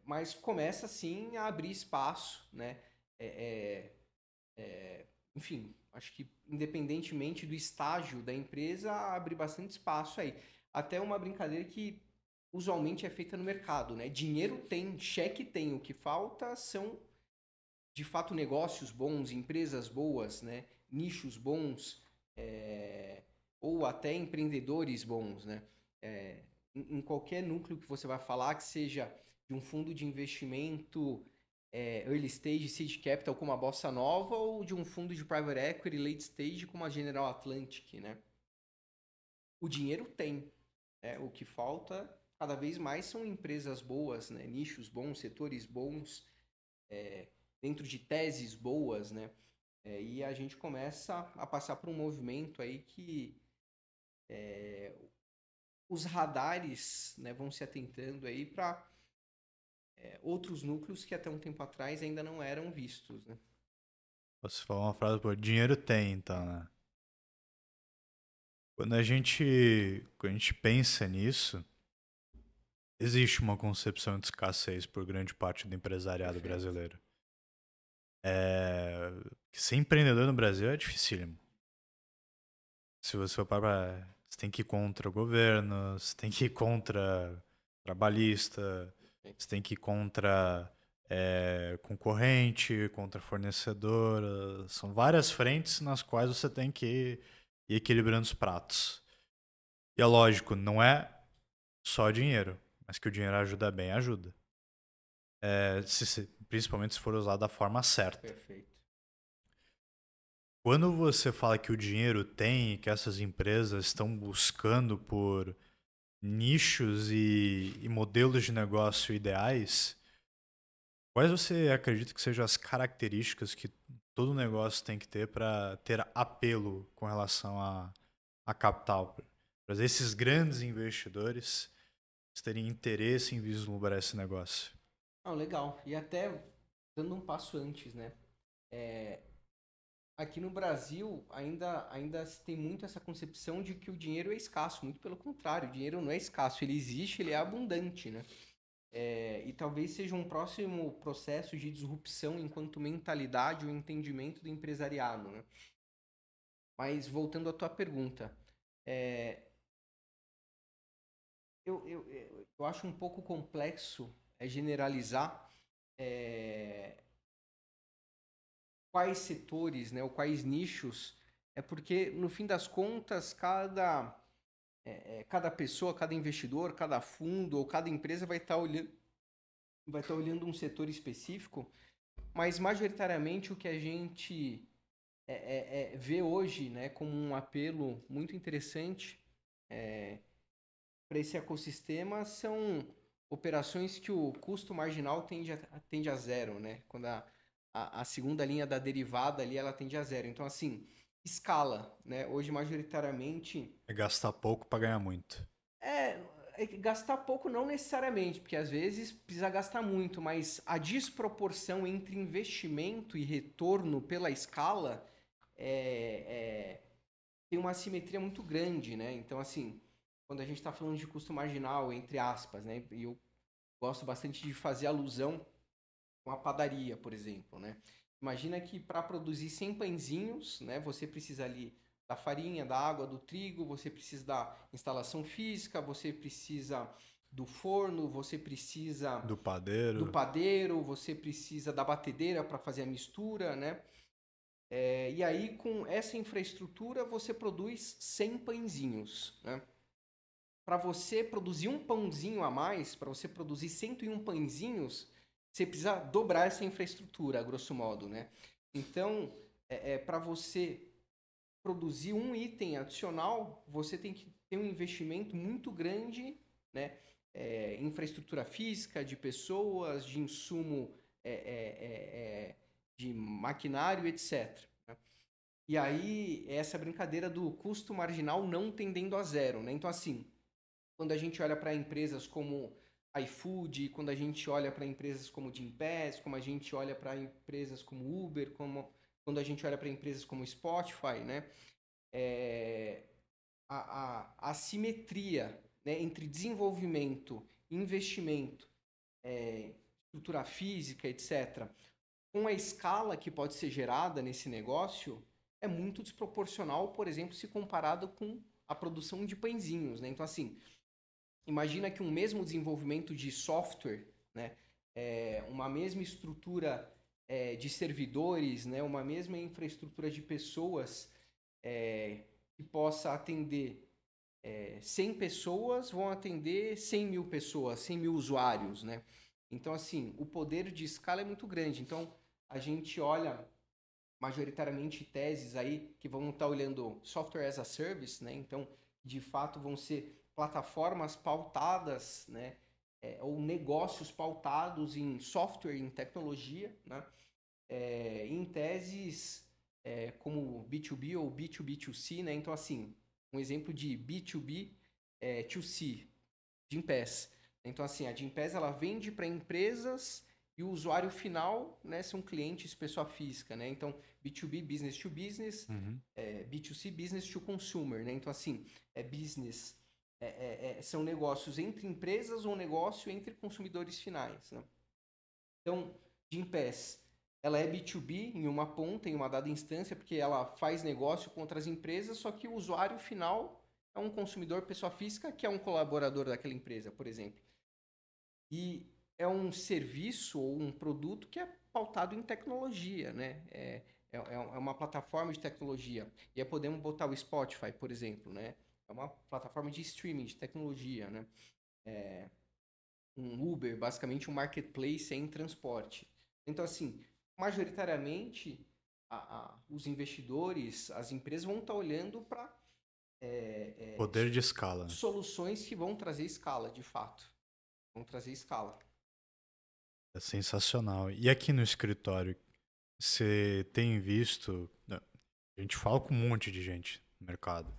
Mas começa sim a abrir espaço, né? Enfim, acho que independentemente do estágio da empresa, abre bastante espaço aí. Até uma brincadeira que usualmente é feita no mercado, né? Dinheiro tem, cheque tem, o que falta são de fato negócios bons, empresas boas, né? Nichos bons, ou até empreendedores bons, né? Em qualquer núcleo que você vai falar, que seja de um fundo de investimento early stage, seed capital como a Bossa Nova, ou de um fundo de private equity late stage como a General Atlantic, né? O dinheiro tem, né? O que falta cada vez mais são empresas boas, né? Nichos bons, setores bons, dentro de teses boas, né? E a gente começa a passar por um movimento aí que os radares, né, vão se atentando aí para outros núcleos que até um tempo atrás ainda não eram vistos, né? Você falou uma frase, pô, dinheiro tem, então, né? Quando a gente pensa nisso, existe uma concepção de escassez por grande parte do empresariado Perfeito. brasileiro. Que ser empreendedor no Brasil é dificílimo. Se você for para, você tem que ir contra o governo, você tem que ir contra trabalhista, você tem que ir contra concorrente, contra fornecedor. São várias frentes nas quais você tem que ir equilibrando os pratos. E é lógico, não é só dinheiro, mas que o dinheiro ajuda bem, ajuda. Principalmente se for usado da forma certa. Perfeito. Quando você fala que o dinheiro tem e que essas empresas estão buscando por nichos e modelos de negócio ideais, quais você acredita que sejam as características que todo negócio tem que ter para ter apelo com relação a capital? Para esses grandes investidores terem interesse em vislumbrar esse negócio. Ah, legal. E até dando um passo antes, né? Aqui no Brasil ainda se tem muito essa concepção de que o dinheiro é escasso. Muito pelo contrário, o dinheiro não é escasso, ele existe, ele é abundante, né? E talvez seja um próximo processo de disrupção enquanto mentalidade ou entendimento do empresariado, né? Mas voltando à tua pergunta, eu acho um pouco complexo generalizar quais setores, né, ou quais nichos, porque no fim das contas cada pessoa, cada investidor, cada fundo ou cada empresa vai estar olhando um setor específico, mas majoritariamente o que a gente vê hoje, né, como um apelo muito interessante para esse ecossistema são operações que o custo marginal tende a zero, né? Quando a segunda linha da derivada ali, ela tende a zero. Então, assim, escala, né? Hoje, majoritariamente... É gastar pouco para ganhar muito. Gastar pouco não necessariamente, porque às vezes precisa gastar muito, mas a desproporção entre investimento e retorno pela escala tem uma assimetria muito grande, né? Então, assim, quando a gente está falando de custo marginal, entre aspas, né? E eu gosto bastante de fazer alusão com a padaria, por exemplo, né? Imagina que para produzir 100 pãezinhos, né? Você precisa ali da farinha, da água, do trigo, você precisa da instalação física, você precisa do forno, você precisa do padeiro, você precisa da batedeira para fazer a mistura, né? E aí, com essa infraestrutura, você produz 100 pãezinhos, né? Para você produzir um pãozinho a mais, para você produzir 101 pãezinhos, você precisa dobrar essa infraestrutura, a grosso modo, né? Então, para você produzir um item adicional, você tem que ter um investimento muito grande, né? infraestrutura física, de pessoas, de insumo, de maquinário, etc. Né? E aí, essa brincadeira do custo marginal não tendendo a zero. Né? Então, assim, quando a gente olha para empresas como iFood, quando a gente olha para empresas como Gympass, como a gente olha para empresas como Uber, quando a gente olha para empresas como Spotify, né? A assimetria, né, entre desenvolvimento, investimento, estrutura física, etc., com a escala que pode ser gerada nesse negócio, é muito desproporcional, por exemplo, se comparado com a produção de pãezinhos. Né? Então, assim, imagina que um mesmo desenvolvimento de software, né, uma mesma estrutura de servidores, né, uma mesma infraestrutura de pessoas que possa atender 100 pessoas, vão atender 100 mil pessoas, 100 mil usuários. Né? Então, assim, o poder de escala é muito grande. Então, a gente olha majoritariamente teses aí que vão estar olhando software as a service, né? Então, de fato, vão ser plataformas pautadas, né? Ou negócios pautados em software, em tecnologia, né? Em teses como B2B ou B2B2C, né? Então, assim, um exemplo de B2B 2C, Gympass. Então, assim, a Gympass, ela vende para empresas e o usuário final, né, são clientes, pessoa física, né? Então, B2B, business to business, B2C, business to consumer, né? Então, assim, business, são negócios entre empresas ou negócio entre consumidores finais, né? Então, Gympass, ela é B2B em uma ponta, em uma dada instância, porque ela faz negócio com outras empresas, só que o usuário final é um consumidor, pessoa física, que é um colaborador daquela empresa, por exemplo. E é um serviço ou um produto que é pautado em tecnologia, né? É uma plataforma de tecnologia. E aí podemos botar o Spotify, por exemplo, né? É uma plataforma de streaming, de tecnologia, né? Um Uber, basicamente um marketplace em transporte. Então, assim, majoritariamente, os investidores, as empresas vão estar olhando para Poder de escala. soluções que vão trazer escala, de fato. Vão trazer escala. É sensacional. E aqui no escritório, você tem visto... A gente fala com um monte de gente no mercado,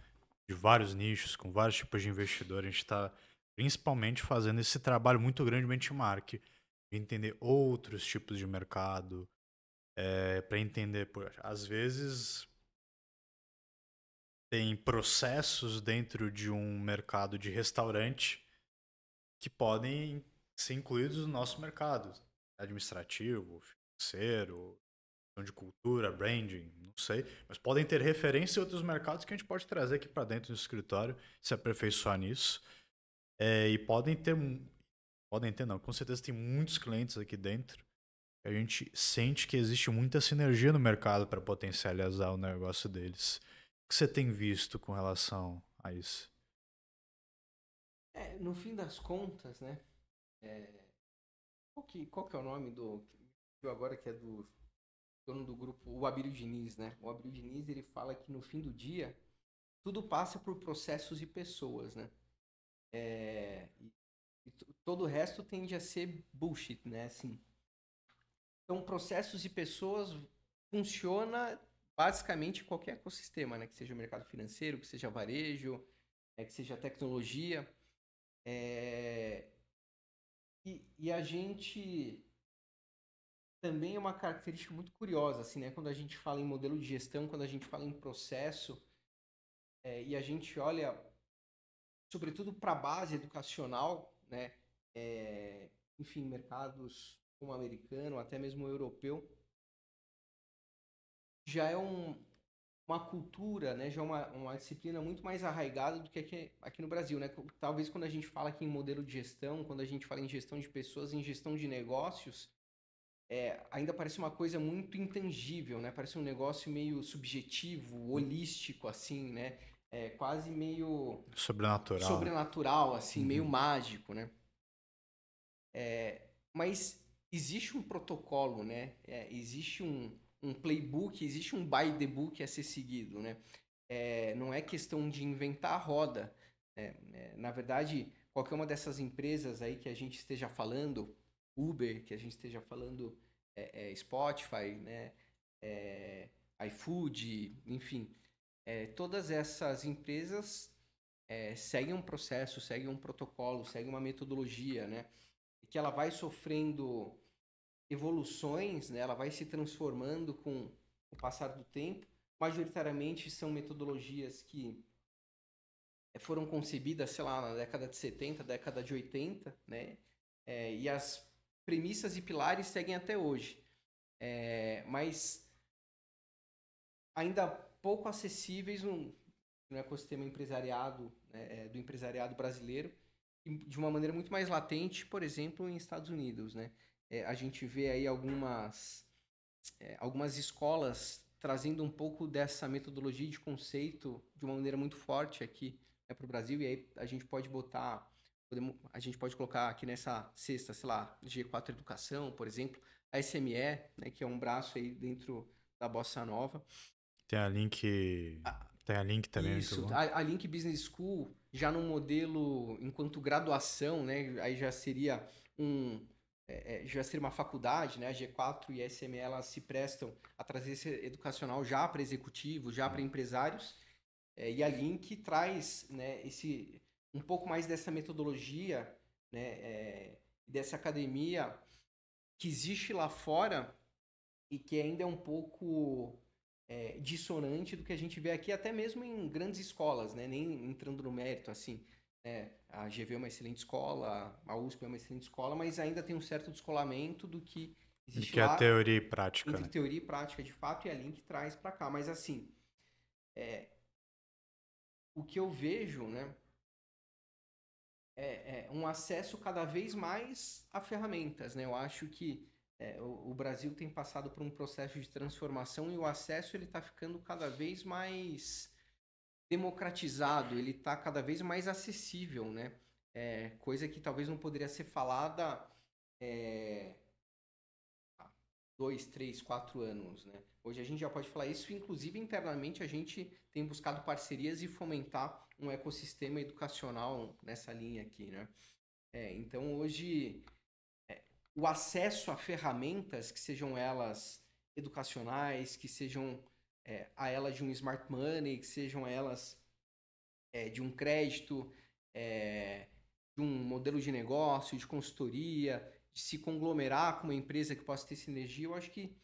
de vários nichos, com vários tipos de investidor. A gente está principalmente fazendo esse trabalho muito grande de benchmark, de entender outros tipos de mercado, para entender, às vezes tem processos dentro de um mercado de restaurante que podem ser incluídos no nosso mercado administrativo, financeiro, de cultura, branding, não sei, mas podem ter referência em outros mercados que a gente pode trazer aqui para dentro do escritório, se aperfeiçoar nisso. E podem ter não, com certeza tem muitos clientes aqui dentro. A gente sente que existe muita sinergia no mercado para potencializar o negócio deles. O que você tem visto com relação a isso? No fim das contas, né? Qual que é o nome do... Agora que é do dono do grupo, o Abílio Diniz, né? O Abílio Diniz, ele fala que no fim do dia, tudo passa por processos e pessoas, né? Todo o resto tende a ser bullshit, né? Assim, então, processos e pessoas funciona basicamente em qualquer ecossistema, né? Que seja o mercado financeiro, que seja varejo, que seja tecnologia. E a gente também é uma característica muito curiosa, assim, né? Quando a gente fala em modelo de gestão, quando a gente fala em processo, e a gente olha, sobretudo para a base educacional, né? Enfim, mercados como o americano, até mesmo o europeu, já é uma cultura, né? Já é uma disciplina muito mais arraigada do que aqui no Brasil, né? Talvez quando a gente fala aqui em modelo de gestão, quando a gente fala em gestão de pessoas, em gestão de negócios, ainda parece uma coisa muito intangível, né? Parece um negócio meio subjetivo, holístico, assim, né? Quase meio sobrenatural, assim, meio mágico, né? Mas existe um protocolo, né? Existe um playbook, existe um by the book a ser seguido, né? Não é questão de inventar a roda. Na verdade, qualquer uma dessas empresas aí que a gente esteja falando, Uber, que a gente esteja falando, Spotify, né, iFood, enfim, todas essas empresas seguem um processo, seguem um protocolo, seguem uma metodologia, né, que ela vai sofrendo evoluções, né, ela vai se transformando com o passar do tempo. Majoritariamente são metodologias que foram concebidas, sei lá, na década de 70, década de 80, né? E as premissas e pilares seguem até hoje. Mas ainda pouco acessíveis no ecossistema empresariado, né, do empresariado brasileiro, e de uma maneira muito mais latente, por exemplo, em Estados Unidos, né? A gente vê aí algumas escolas trazendo um pouco dessa metodologia de conceito de uma maneira muito forte aqui, né, para o Brasil, e aí a gente pode a gente pode colocar aqui nessa cesta, sei lá, G4 Educação, por exemplo, a SME, né, que é um braço aí dentro da Bossa Nova. Tem a Link, tem a Link também, Isso, muito bom. a Link Business School, já no modelo enquanto graduação, né, aí já seria já seria uma faculdade, né? A G4 e a SME, elas se prestam a trazer esse educacional já para executivos, já para empresários. E a Link traz, né, um pouco mais dessa metodologia, né, dessa academia que existe lá fora e que ainda é um pouco dissonante do que a gente vê aqui, até mesmo em grandes escolas, né? Nem entrando no mérito, assim. A GV é uma excelente escola, a USP é uma excelente escola, mas ainda tem um certo descolamento do que existe Que é a lá teoria e prática, entre né? teoria e prática, de fato, e a Link traz para cá. Mas, assim, o que eu vejo, né, é um acesso cada vez mais a ferramentas, né? Eu acho que o Brasil tem passado por um processo de transformação e o acesso ele está ficando cada vez mais democratizado, ele está cada vez mais acessível, né? Coisa que talvez não poderia ser falada há 2, 3, 4 anos, né? Hoje a gente já pode falar isso, inclusive internamente a gente tem buscado parcerias e fomentar um ecossistema educacional nessa linha aqui, né? Então hoje o acesso a ferramentas, que sejam elas educacionais, que sejam a elas de um smart money, que sejam elas de um crédito, de um modelo de negócio, de consultoria, de se conglomerar com uma empresa que possa ter sinergia, eu acho que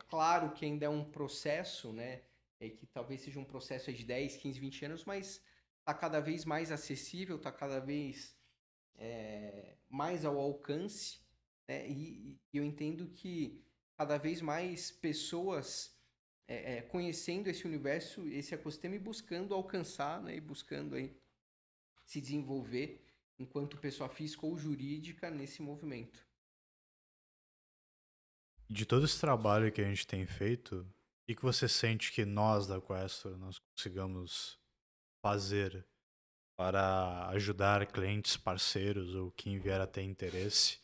claro que ainda é um processo, né? Que talvez seja um processo de 10, 15, 20 anos, mas está cada vez mais acessível, está cada vez mais ao alcance, né? E eu entendo que cada vez mais pessoas conhecendo esse universo, esse ecossistema e buscando alcançar, né? E buscando aí se desenvolver enquanto pessoa física ou jurídica nesse movimento. De todo esse trabalho que a gente tem feito, o que você sente que nós da Questor nós consigamos fazer para ajudar clientes, parceiros ou quem vier a ter interesse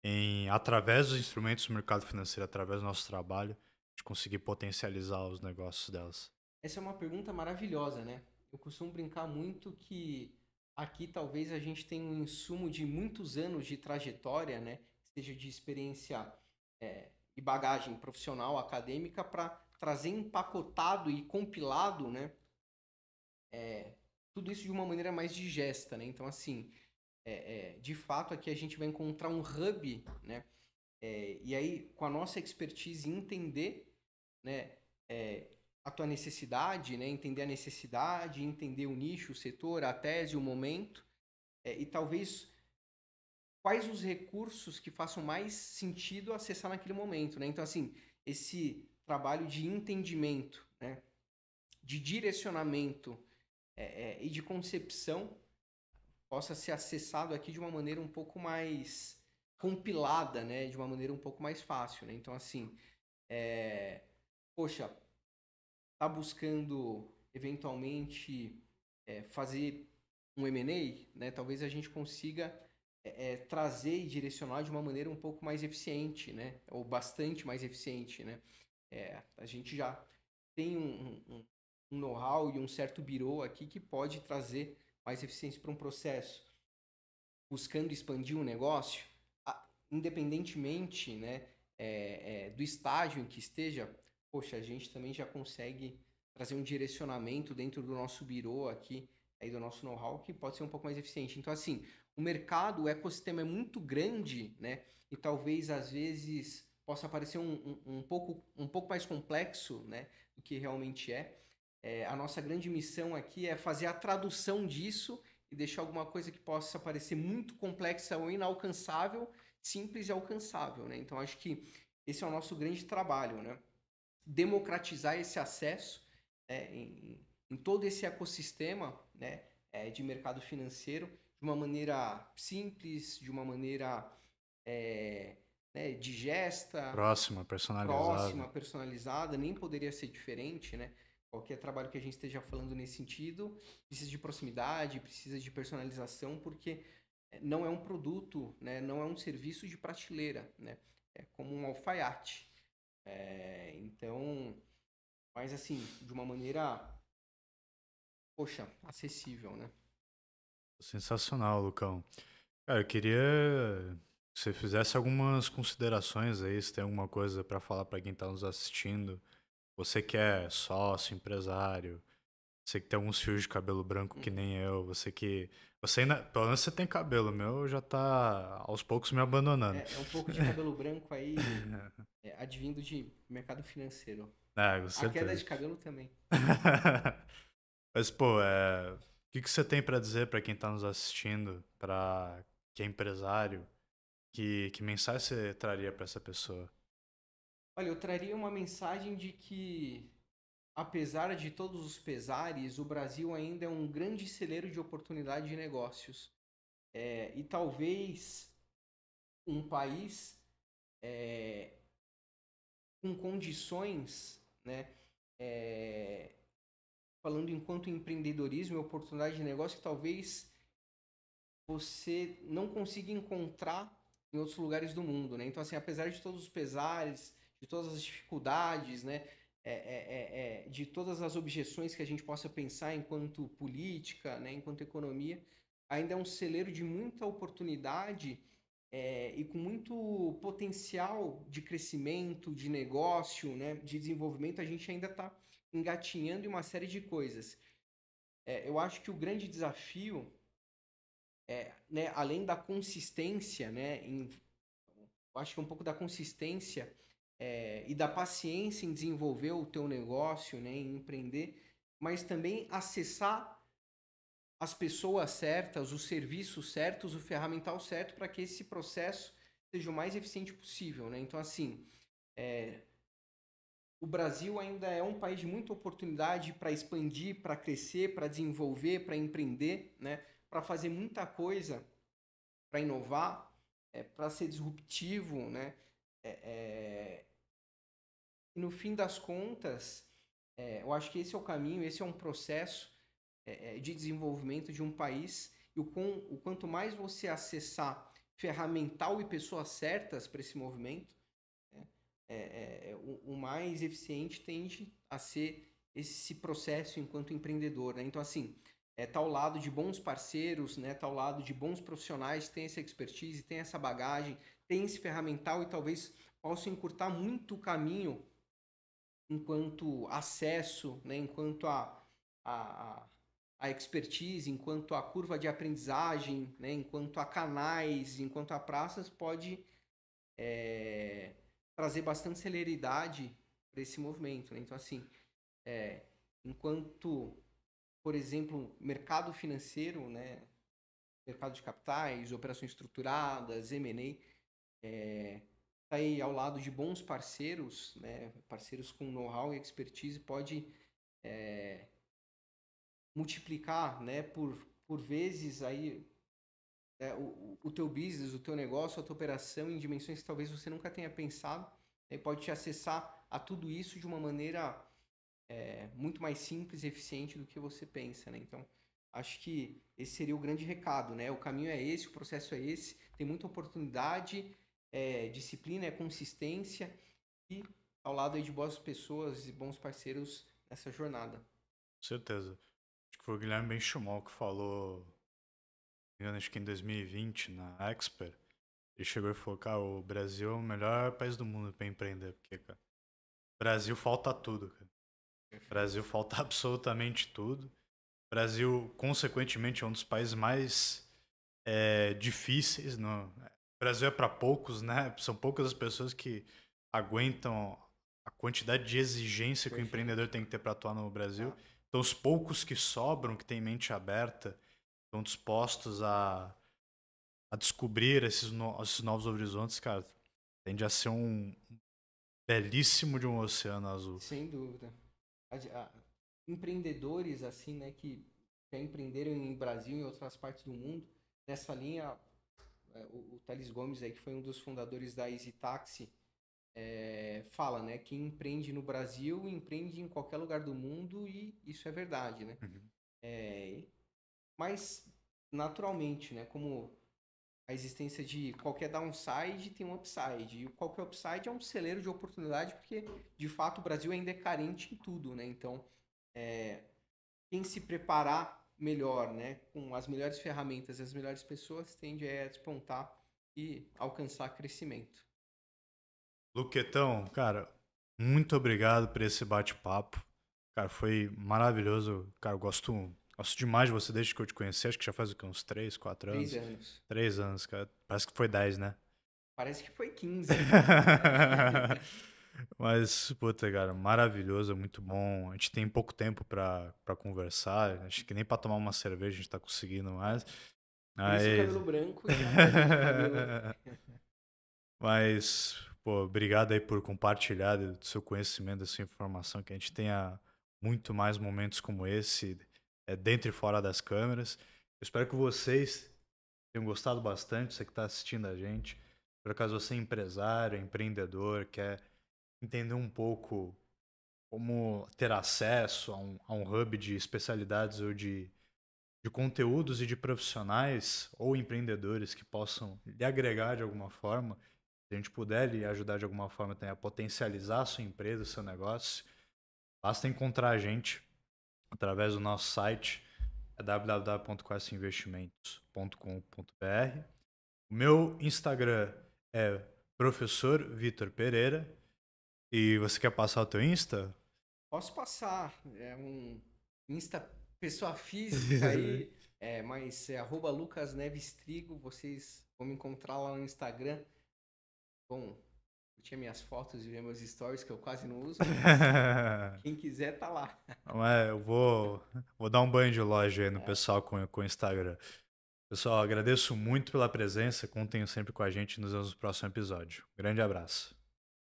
em, através dos instrumentos do mercado financeiro, através do nosso trabalho, de conseguir potencializar os negócios delas? Essa é uma pergunta maravilhosa, né? Eu costumo brincar muito que aqui talvez a gente tenha um insumo de muitos anos de trajetória, né? Seja de experiência e bagagem profissional, acadêmica, para trazer empacotado e compilado, né? Tudo isso de uma maneira mais digesta, né? Então, assim, de fato aqui a gente vai encontrar um hub, né? E aí, com a nossa expertise, entender, né? A tua necessidade, né? Entender a necessidade, entender o nicho, o setor, a tese, o momento, e talvez quais os recursos que façam mais sentido acessar naquele momento, né? Então, assim, esse trabalho de entendimento, né? De direcionamento e de concepção possa ser acessado aqui de uma maneira um pouco mais compilada, né? De uma maneira um pouco mais fácil, né? Então, assim, poxa, tá buscando eventualmente fazer um M&A, né? Talvez a gente consiga trazer e direcionar de uma maneira um pouco mais eficiente, né? Ou bastante mais eficiente, né? A gente já tem um know-how e um certo birô aqui que pode trazer mais eficiência para um processo, buscando expandir um negócio, independentemente, né, do estágio em que esteja, poxa, a gente também já consegue trazer um direcionamento dentro do nosso birô aqui, aí do nosso know-how, que pode ser um pouco mais eficiente. Então, assim, o mercado, o ecossistema é muito grande, né, e talvez, às vezes, possa parecer um pouco mais complexo, né, do que realmente é. A nossa grande missão aqui é fazer a tradução disso e deixar alguma coisa que possa parecer muito complexa ou inalcançável, simples e alcançável, né? Então, acho que esse é o nosso grande trabalho, né? Democratizar esse acesso, né, em todo esse ecossistema, né, de mercado financeiro de uma maneira simples, de uma maneira né, digesta, Próxima, personalizada. próxima, personalizada, nem poderia ser diferente, né? Qualquer trabalho que a gente esteja falando nesse sentido precisa de proximidade, precisa de personalização, porque não é um produto, né? Não é um serviço de prateleira, né? É como um alfaiate. Então, mas assim, de uma maneira, poxa, acessível, né? Sensacional, Lucão. Cara, eu queria que você fizesse algumas considerações aí, se tem alguma coisa para falar para quem tá nos assistindo. Você que é sócio, empresário, você que tem alguns fios de cabelo branco que nem eu, você que. Você ainda. Pelo menos você tem cabelo, o meu já tá aos poucos me abandonando. É um pouco de cabelo branco aí, advindo de mercado financeiro. É, com A queda certeza. de cabelo também. Mas, pô, o que você tem pra dizer pra quem tá nos assistindo, pra quem é empresário, que mensagem você traria pra essa pessoa? Olha, eu traria uma mensagem de que, apesar de todos os pesares, o Brasil ainda é um grande celeiro de oportunidade de negócios. E talvez um país com condições, né, é, falando enquanto empreendedorismo e oportunidade de negócio, que talvez você não consiga encontrar em outros lugares do mundo, né? Então, assim, apesar de todos os pesares, de todas as dificuldades, né? De todas as objeções que a gente possa pensar enquanto política, né? Enquanto economia, ainda é um celeiro de muita oportunidade e com muito potencial de crescimento, de negócio, né? De desenvolvimento. A gente ainda está engatinhando em uma série de coisas. Eu acho que o grande desafio né, além da consistência, né, eu acho que um pouco da consistência e da paciência em desenvolver o teu negócio, né, em empreender, mas também acessar as pessoas certas, os serviços certos, o ferramental certo para que esse processo seja o mais eficiente possível, né? Então, assim, o Brasil ainda é um país de muita oportunidade para expandir, para crescer, para desenvolver, para empreender, né? Para fazer muita coisa, para inovar, para ser disruptivo, né? E no fim das contas, eu acho que esse é o caminho, esse é um processo de desenvolvimento de um país. E o quanto mais você acessar ferramental e pessoas certas para esse movimento, né, o mais eficiente tende a ser esse processo enquanto empreendedor, né? Então, assim, tá ao lado de bons parceiros, né? Tá ao lado de bons profissionais que têm essa expertise, têm essa bagagem, têm esse ferramental e talvez possam encurtar muito o caminho enquanto acesso, né? Enquanto a, a expertise, enquanto a curva de aprendizagem, né? Enquanto a canais, enquanto a praças, pode trazer bastante celeridade para esse movimento, né? Então, assim, enquanto, por exemplo, mercado financeiro, né? Mercado de capitais, operações estruturadas, M&A, tá aí ao lado de bons parceiros, né? Parceiros com know-how e expertise, pode multiplicar, né? Por vezes aí o teu business, o teu negócio, a tua operação em dimensões que talvez você nunca tenha pensado, e pode te acessar a tudo isso de uma maneira muito mais simples e eficiente do que você pensa, né? Então, acho que esse seria o grande recado, né? O caminho é esse, o processo é esse, tem muita oportunidade, disciplina, consistência e ao lado aí de boas pessoas e bons parceiros nessa jornada. Com certeza. Acho que foi o Guilherme Benchimol que falou, acho que em 2020, na Expert. Ele chegou e falou, cara, o Brasil é o melhor país do mundo pra empreender, porque, cara, Brasil falta tudo, cara. Brasil falta absolutamente tudo. Brasil, consequentemente, é um dos países mais difíceis. Brasil é para poucos, né? São poucas as pessoas que aguentam a quantidade de exigência que o empreendedor tem que ter para atuar no Brasil. Então, os poucos que sobram, que têm mente aberta, estão dispostos a descobrir esses novos horizontes, cara, tende a ser um belíssimo de um oceano azul. Sem dúvida. Empreendedores, assim, né, que já empreenderam em Brasil e em outras partes do mundo, nessa linha, o Thales Gomes, aí, que foi um dos fundadores da Easy Taxi, fala, né, que empreende no Brasil, empreende em qualquer lugar do mundo, e isso é verdade, né? Mas, naturalmente, né, como a existência de qualquer downside tem um upside. E qualquer upside é um celeiro de oportunidade, porque, de fato, o Brasil ainda é carente em tudo, né? Então, quem se preparar melhor, né, com as melhores ferramentas e as melhores pessoas, tende a despontar e alcançar crescimento. Luquetão, cara, muito obrigado por esse bate-papo. Cara, foi maravilhoso. Cara, eu gosto demais de você desde que eu te conheci. Acho que já faz o quê? Uns 3, 4 anos? 3 anos. 3 anos, cara. Parece que foi 10, né? Parece que foi 15. Mas, puta, cara, maravilhoso, muito bom. A gente tem pouco tempo pra conversar. Acho que nem pra tomar uma cerveja a gente tá conseguindo mais. Por isso o cabelo branco e a cabelo... Mas, pô, obrigado aí por compartilhar do seu conhecimento, da sua informação, que a gente tenha muito mais momentos como esse, dentro e fora das câmeras. Eu espero que vocês tenham gostado bastante, você que está assistindo a gente. Por acaso você é empresário, empreendedor, quer entender um pouco como ter acesso a um hub de especialidades ou de conteúdos e de profissionais ou empreendedores que possam lhe agregar de alguma forma, se a gente puder lhe ajudar de alguma forma também a potencializar a sua empresa, o seu negócio, basta encontrar a gente através do nosso site, www.questinvestimentos.com.br. O meu Instagram é Professor Vitor Pereira. E você quer passar o teu Insta? Posso passar. É um Insta pessoa física aí, mas é @lucasnevestrigo. Vocês vão me encontrar lá no Instagram. Bom, curtir minhas fotos e ver meus stories, que eu quase não uso. Quem quiser, tá lá. Não é, eu vou dar um banho de loja aí no pessoal com o Instagram. Pessoal, agradeço muito pela presença. Contem sempre com a gente nos próximos episódios. Grande abraço.